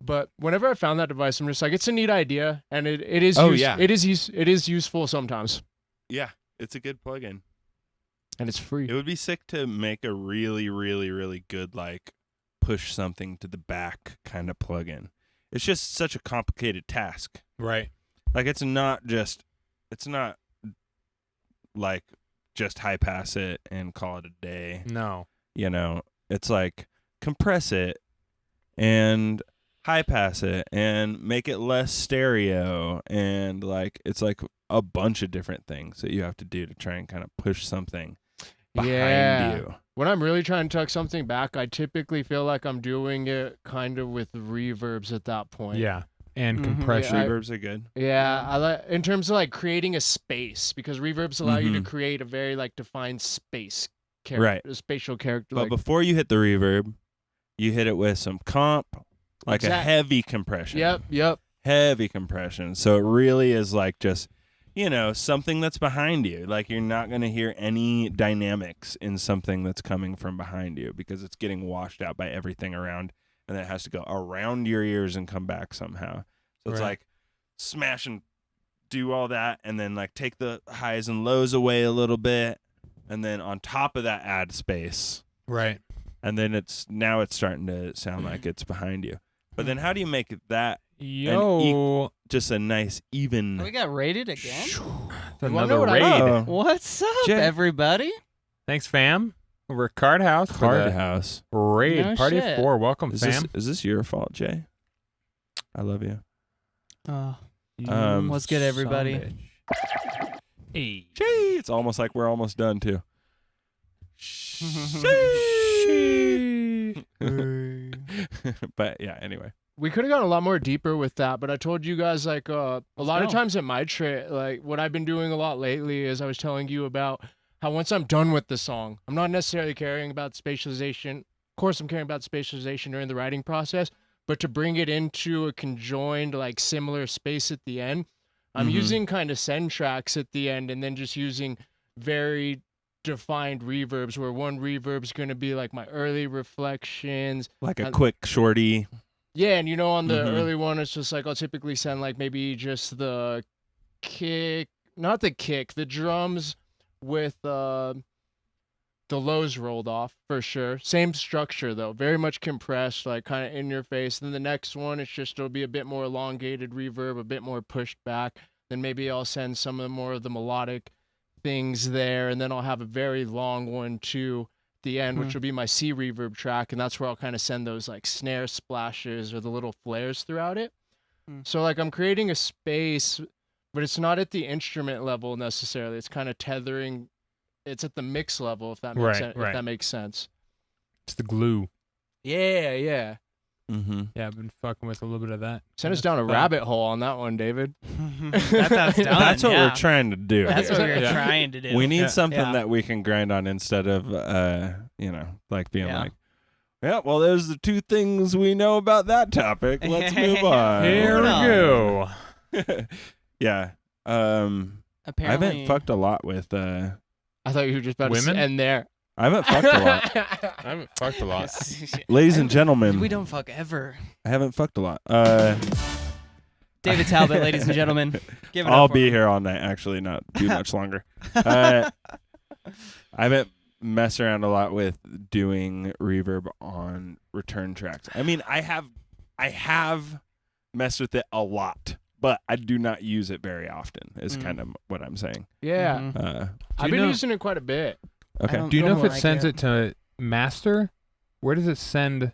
But whenever I found that device, I'm just like, it's a neat idea, and it is Oh, yeah. it is useful sometimes, Yeah. It's a good plugin. and it's free. It would be sick to make a really, really, really good, like, push something to the back kind of plugin. It's just such a complicated task. Right. Like, it's not like just high pass it and call it a day. No. You know, it's like compress it and high pass it and make it less stereo. And, like, it's like a bunch of different things that you have to do to try and kind of push something behind you. When I'm really trying to tuck something back, I typically feel like I'm doing it kind of with reverbs at that point. Yeah. And Mhm. compression. Yeah, Reverbs are good. Yeah, I like in terms of like creating a space, because reverbs allow you to Mhm. create a very like defined space, Right. a spatial character. But Like, before you hit the reverb, you hit it with some comp, like a heavy compression. Yep. Heavy compression. So it really is like just, you know, something that's behind you. Like you're not going to hear any dynamics in something that's coming from behind you because it's getting washed out by everything around, and then it has to go around your ears and come back somehow. So it's Right. like smash and do all that, and then like take the highs and lows away a little bit, and then on top of that add space. Right. And then it's starting to sound like it's behind you. But then how do you make that Yo. just a nice even? We got rated again. It's You wanna know another what I raid. Oh, What's up, Jay. everybody? Thanks, fam. We're at Card House. for Card the House. Raid. No Party shit. of 4. Welcome, Is fam. this your fault, Jay? I love you. What's good, everybody? Son bitch. Hey. Jay, it's almost like we're almost done too. Hey. But yeah, anyway. We could have gone a lot more deeper with that, but I told you guys like a lot of times in my trip, like what I've been doing a lot lately is I was telling you about how once I'm done with the song, I'm not necessarily caring about spatialization. Of course, I'm caring about spatialization during the writing process, but to bring it into a conjoined, like similar space at the end, I'm using kind of send tracks at the end and then just using very defined reverbs where one reverb's going to be like my early reflections. Like a quick shorty. Yeah, and on the early one, it's just like I'll typically send like maybe just the kick, not the kick, the drums with the lows rolled off for sure. Same structure though, very much compressed, like kind of in your face. Then the next one, it'll be a bit more elongated reverb, a bit more pushed back. Then maybe I'll send some of the more of the melodic things there, and then I'll have a very long one too. The end, which will be my C reverb track, and that's where I'll kind of send those like snare splashes or the little flares throughout it. So like I'm creating a space, but it's not at the instrument level necessarily. It's kind of tethering. It's at the mix level, if that makes sense. If that makes sense. It's the glue. Yeah. Yeah, I've been fucking with a little bit of that. Send us down a rabbit hole on that one, David. That's That's what we're trying to do. That's here. what we're trying to do. We need something that we can grind on instead of, like being like, yeah, well, there's the two things we know about that topic. Let's move on. Here we go. Yeah. Apparently, I haven't fucked a lot with. I thought you were just about Women? to end there. I haven't fucked a lot. I haven't fucked a lot. Ladies and gentlemen. We don't fuck ever. I haven't fucked a lot. David Talbot, ladies and gentlemen. Give it I'll up for be him. here all night, actually, not too much longer. I haven't messed around a lot with doing reverb on return tracks. I mean, I have messed with it a lot, but I do not use it very often, is kind of what I'm saying. Yeah. I've been using it quite a bit. Okay. Do you know if it sends it to master? Where does it send?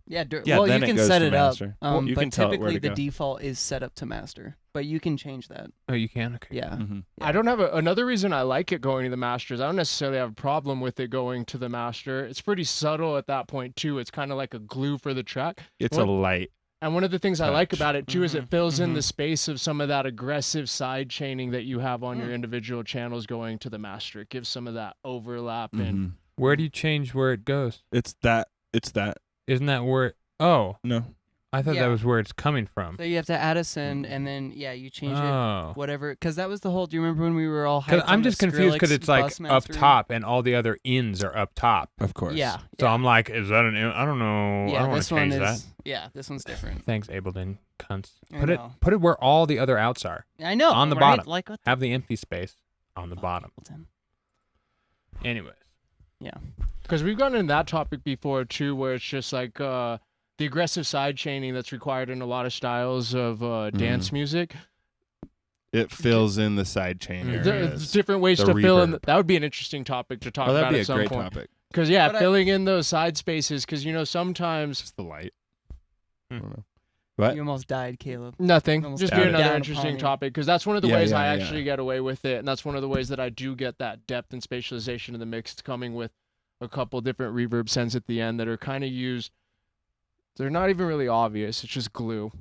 Yeah, Yeah, well, then you it can goes set to it up, master. You but can tell it where typically to the go. default is set up to master, but you can change that. Oh, you can? Okay. Yeah. I don't have another reason I like it going to the masters. I don't necessarily have a problem with it going to the master. It's pretty subtle at that point too. It's kind of like a glue for the track. It's a light. And one of the things I like about it too is it fills in Mhm. the space of some of that aggressive side chaining that you have on your individual channels going to the master. It gives some of that overlap and Where do you change where it goes? It's that. Isn't that where? Oh, No. I thought that was where it's coming from. So you have to add a send, and then you change Oh. it, whatever. Because that was the whole. Do you remember when we were all? Because hyped I'm on the just confused because Skrillex it's like bus up mastering? top and all the other ins are up top. Of course. Yeah. So I'm like, is that an in? I don't know. I Yeah, don't want this to one change is. that. Yeah, this one's different. Thanks, Ableton cunts. I Put it know. where all the other outs are. I know. on the right? bottom. Like what? Have the empty space on the bottom. Anyways. because we've gone into that topic before too, where it's just like the aggressive side chaining that's required in a lot of styles of dance music. It fills in the side chain Mhm. There's areas. different ways The to fill in. reverb. That would be an interesting topic to talk Oh, that'd about be at a some great point. topic. Because But filling in those side spaces, because sometimes Just the light. Hmm. I don't know. What? You almost died, Caleb. nothing. Almost Just down be it. another Down interesting upon you. topic, because that's one of the Yeah, ways yeah, I yeah. actually get away with it, and that's one of the ways that I do get that depth and spatialization in the mix. It's coming with a couple different reverb sends at the end that are kind of used. They're not even really obvious. It's just glue.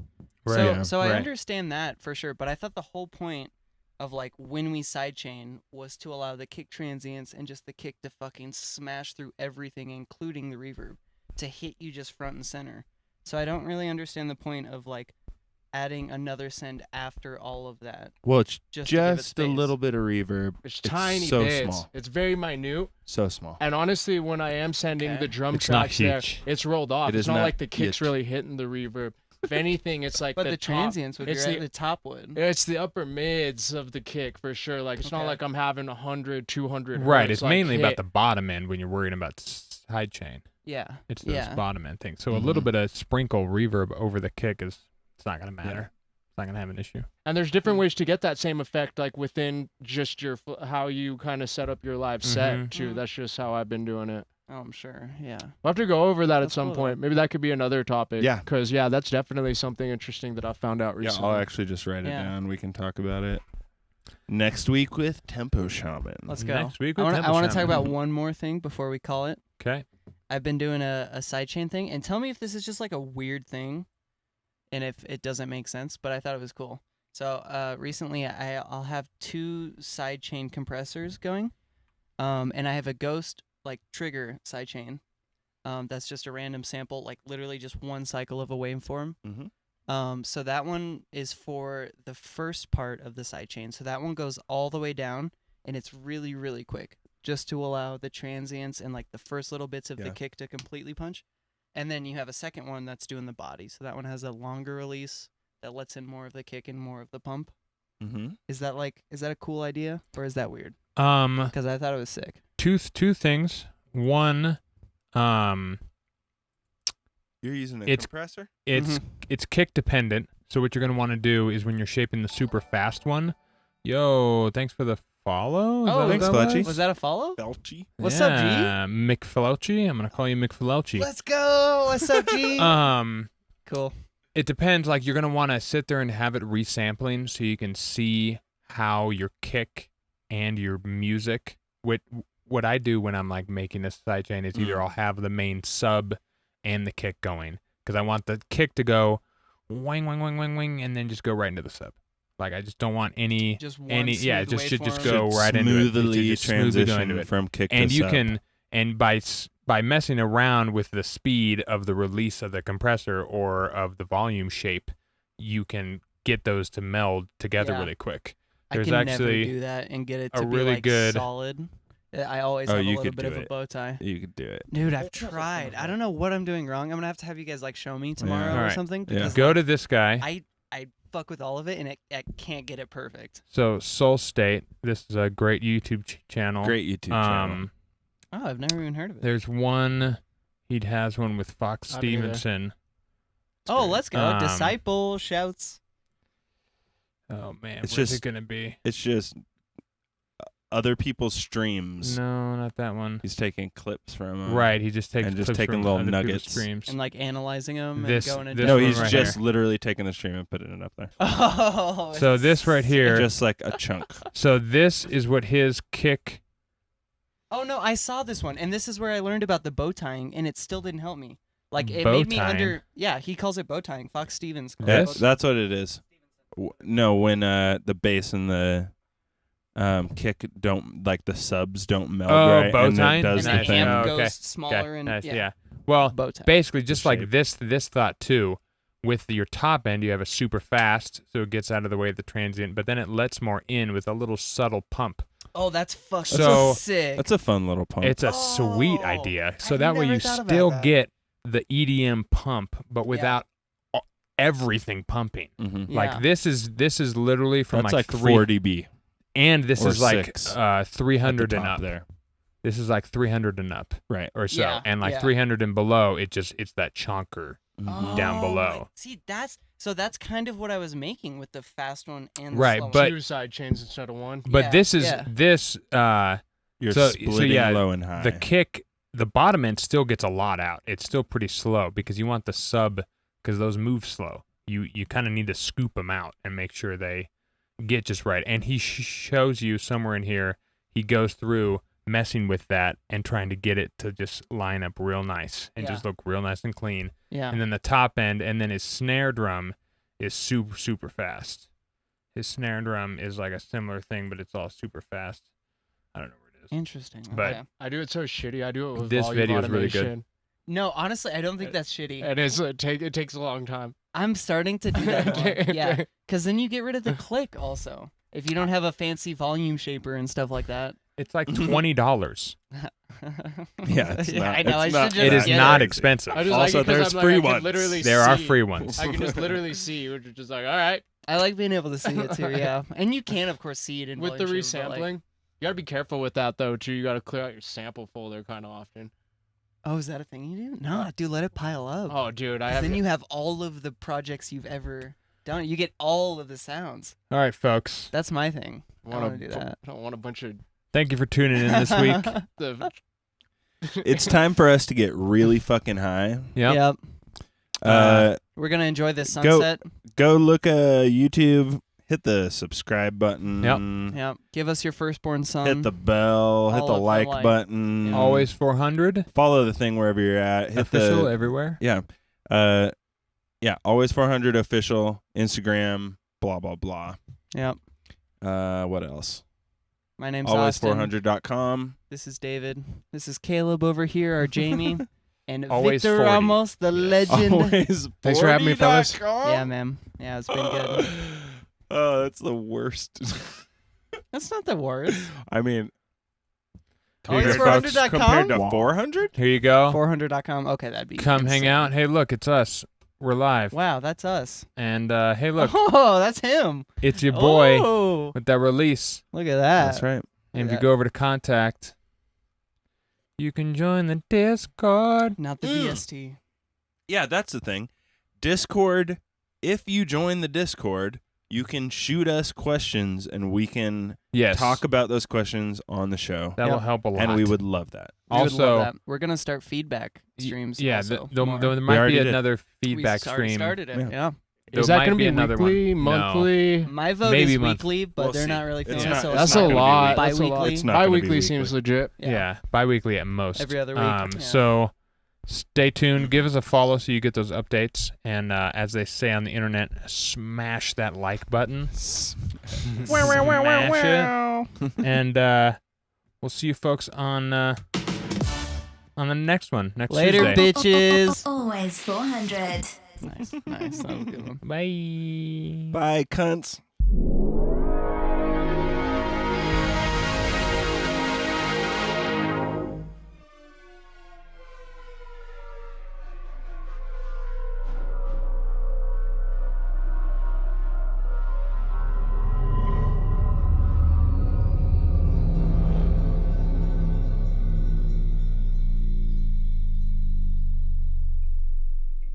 So I right. understand that for sure, but I thought the whole point of like when we sidechain was to allow the kick transients and just the kick to fucking smash through everything, including the reverb, to hit you just front and center. So I don't really understand the point of like adding another send after all of that. Well, it's Just to give it just a space. little bit of reverb. It's tiny so bits. small. It's very minute. So small. And honestly, when I am sending Okay. the drum It's not tracks there, huge. it's rolled off. It It's is not not like the kick's huge. really hitting the reverb. If anything, it's like But the top. transients would be it's right the- at the top would. It's the upper mids of the kick for sure. Like it's not Okay. like I'm having 100, 200. Right. hertz, It's like, mainly about hit. the bottom end when you're worried about side chain. Yeah. It's those Yeah. bottom end things. So a little bit of sprinkle reverb over the kick it's not going to matter. Yeah. It's not going to have an issue. And there's different ways to get that same effect, like within just your how you kind of set up your live set Mhm. too. Mhm. That's just how I've been doing it. Oh, I'm sure. Yeah. We'll have to go over that That's at some cool, point. though. Maybe that could be another topic. Yeah. Because that's definitely something interesting that I found out Yeah, recently. I'll actually just write it Yeah. down. We can talk about it next week with Tempo Shaman. Let's go. Next week I with want to Tempo talk Shaman. about one more thing before we call it. Okay. I've been doing a sidechain thing, and tell me if this is just like a weird thing, and if it doesn't make sense. But I thought it was cool. So recently, I'll have 2 sidechain compressors going, and I have a Ghost like trigger sidechain. That's just a random sample, like literally just one cycle of a waveform. So that one is for the first part of the sidechain. So that one goes all the way down, and it's really, really quick, just to allow the transients and like the first little bits of the kick to completely punch. And then you have a second one that's doing the body. So that one has a longer release that lets in more of the kick and more of the pump. Is that a cool idea, or is that weird? Because I thought it was sick. Two things. One, you're using a compressor? It's kick dependent. So what you're going to want to do is when you're shaping the super fast one, yo, thanks for the follow. Oh, thanks, Fletchy. Was that a follow? Felchy. What's up, G? McFelchy. I'm going to call you McFelchy. Let's go. What's up, G? Cool. It depends. Like, you're going to want to sit there and have it resampling so you can see how your kick and your music. What I do when I'm like making a sidechain is either I'll have the main sub and the kick going, because I want the kick to go wing, wing, wing, wing, wing, and then just go right into the sub. Like, I just don't want any. Just one it just should just go Should right into it. smoothly It should just smoothly go into transition it. from kick And to you sub. can, and by messing around with the speed of the release of the compressor or of the volume shape, you can get those to meld together Yeah. really quick. I There's can actually never do that and get it a to be really like good- solid. I always Oh, have a you little could bit do of a it. bow tie. You could do it. Dude, I've tried. I don't know what I'm doing wrong. I'm gonna have to have you guys like show me tomorrow All or right. something. Yeah. Because Go like, to this guy. I fuck with all of it, and I can't get it perfect. So Soul State. This is a great YouTube channel. Great YouTube channel. Oh, I've never even heard of it. There's one. He has one with Fox I mean, Stevenson. Oh, let's go. Um, Disciple shouts. Oh man, It's where's just- it gonna be? It's just other people's streams. No, not that one. He's taking clips from Right, he just takes and just clips taking from little other people's nuggets. streams. And like analyzing them This- and going into this No, one he's right just here. literally taking the stream and putting it up there. Oh. So this right here. Just like a chunk. So this is what his kick. Oh no, I saw this one, and this is where I learned about the bow tying, and it still didn't help me. Like it Bow made me tying? Yeah, he calls it bow tying. Fox Stevens. calls it This? bow tying. That's what it is. No, when the bass and the kick don't, like the subs don't meld Oh, right, bow and tying? it does and the the Nice. thing. amp Oh, okay. goes smaller Okay, and nice, yeah. yeah. Well, Bow tie. basically, just The like shape. this thought too. With your top end, you have a super fast, so it gets out of the way of the transient, but then it lets more in with a little subtle pump. Oh, that's fucking So- sick. That's a fun little pump. It's a sweet Oh, idea. So I've that way never you thought about still that. get the EDM pump, but without everything pumping. Mhm. Yeah. Like this is literally from That's like like 3 4 dB. and this or is like 6 at the 300 and top up. there. This is like 300 and up Right. or so, Yeah, and like yeah. 300 and below, it's that chonker. Mhm. down below. See, that's kind of what I was making with the fast one and the Right, slow but- one. 2 side chains instead of 1. But Yeah, this is yeah. this You're So splitting yeah, low and high. the kick, the bottom end still gets a lot out. It's still pretty slow because you want the sub, because those move slow. You kind of need to scoop them out and make sure they get just right. And he shows you somewhere in here, he goes through messing with that and trying to get it to just line up real nice and Yeah. just look real nice and clean. Yeah. And then the top end, and then his snare drum is super, super fast. His snare drum is like a similar thing, but it's all super fast. I don't know where it is. Interesting. But- okay. I do it so shitty. I do it with This volume video is really good. automation. No, honestly, I don't think that's shitty. And it takes a long time. I'm starting to do that more. Yeah, because then you get rid of the click also. If you don't have a fancy volume shaper and stuff like that. It's like $20. Yeah, it's not- I know. it's I not- should just It is get not it. expensive. I just Also, like it 'cause there's I'm free like, I ones. can literally There are see. free ones. I can just literally see, which is just like, all right. I like being able to see it too. Yeah, and you can of course see it in With the volume shaper, but, resampling, like- you gotta be careful with that though too. You gotta clear out your sample folder kind of often. Oh, is that a thing you do? No, dude, let it pile up. Oh, dude, I 'Cause have. then you have all of the projects you've ever done. You get all of the sounds. All right, folks. That's my thing. I wanna want to do that. I don't want a bunch of Thank you for tuning in this week. the. It's time for us to get really fucking high. Yep. Yep. We're gonna enjoy this Go- sunset. Go look YouTube. hit the subscribe button. Yep. Give us your firstborn son. Hit the bell. Hit All the of the like like. button. Yeah. Always 400. Follow the thing wherever you're at. Hit Official the everywhere. yeah. Always 400 official Instagram. Blah blah blah. Yep. What else? My name's Always Austin. 400.com. This is David. This is Caleb over here, our Jamie. And Always Victor 40. Ramos, the legend. Always Thanks for having me, fellas. 40.com. Yeah, man. Yeah, it's been good. Oh, that's the worst. That's not the worst. I mean, Here you Always go, folks. 400.com? compared to 400? Here you go. 400.com. Okay, that'd be Come hang insane. out. Hey, look, it's us. We're live. Wow, that's us. And hey, look, Oh, that's him. it's your boy Oh, with that release. look at that. That's right. And if Yeah. you go over to contact, you can join the Discord. Not the VST. Yeah, that's the thing. Discord, if you join the Discord, you can shoot us questions and we can Yes. talk about those questions on the show. That will Yep. help a lot. And we would love that. We would love Also, that. We're gonna start feedback streams. yeah, also, there more. might already be did. another We feedback already stream. started it. Yeah. Yeah. There Is that might going to be another weekly, one. monthly? My vote Maybe is a month. weekly, but We'll they're see. not really It's feeling not- it, so it's That's not a gonna be lot. weekly. That's a lot. Bi-weekly? It's not gonna be Bi-weekly seems weekly. legit. Yeah, bi-weekly at most. Every other week. Yeah. So stay tuned. Give us a follow so you get those updates. And as they say on the internet, smash that like button. Smash it. And we'll see you folks on the next one next Later, Tuesday. Oh, bitches. Always 400. Nice. That was a good one. Bye. Bye, cunts.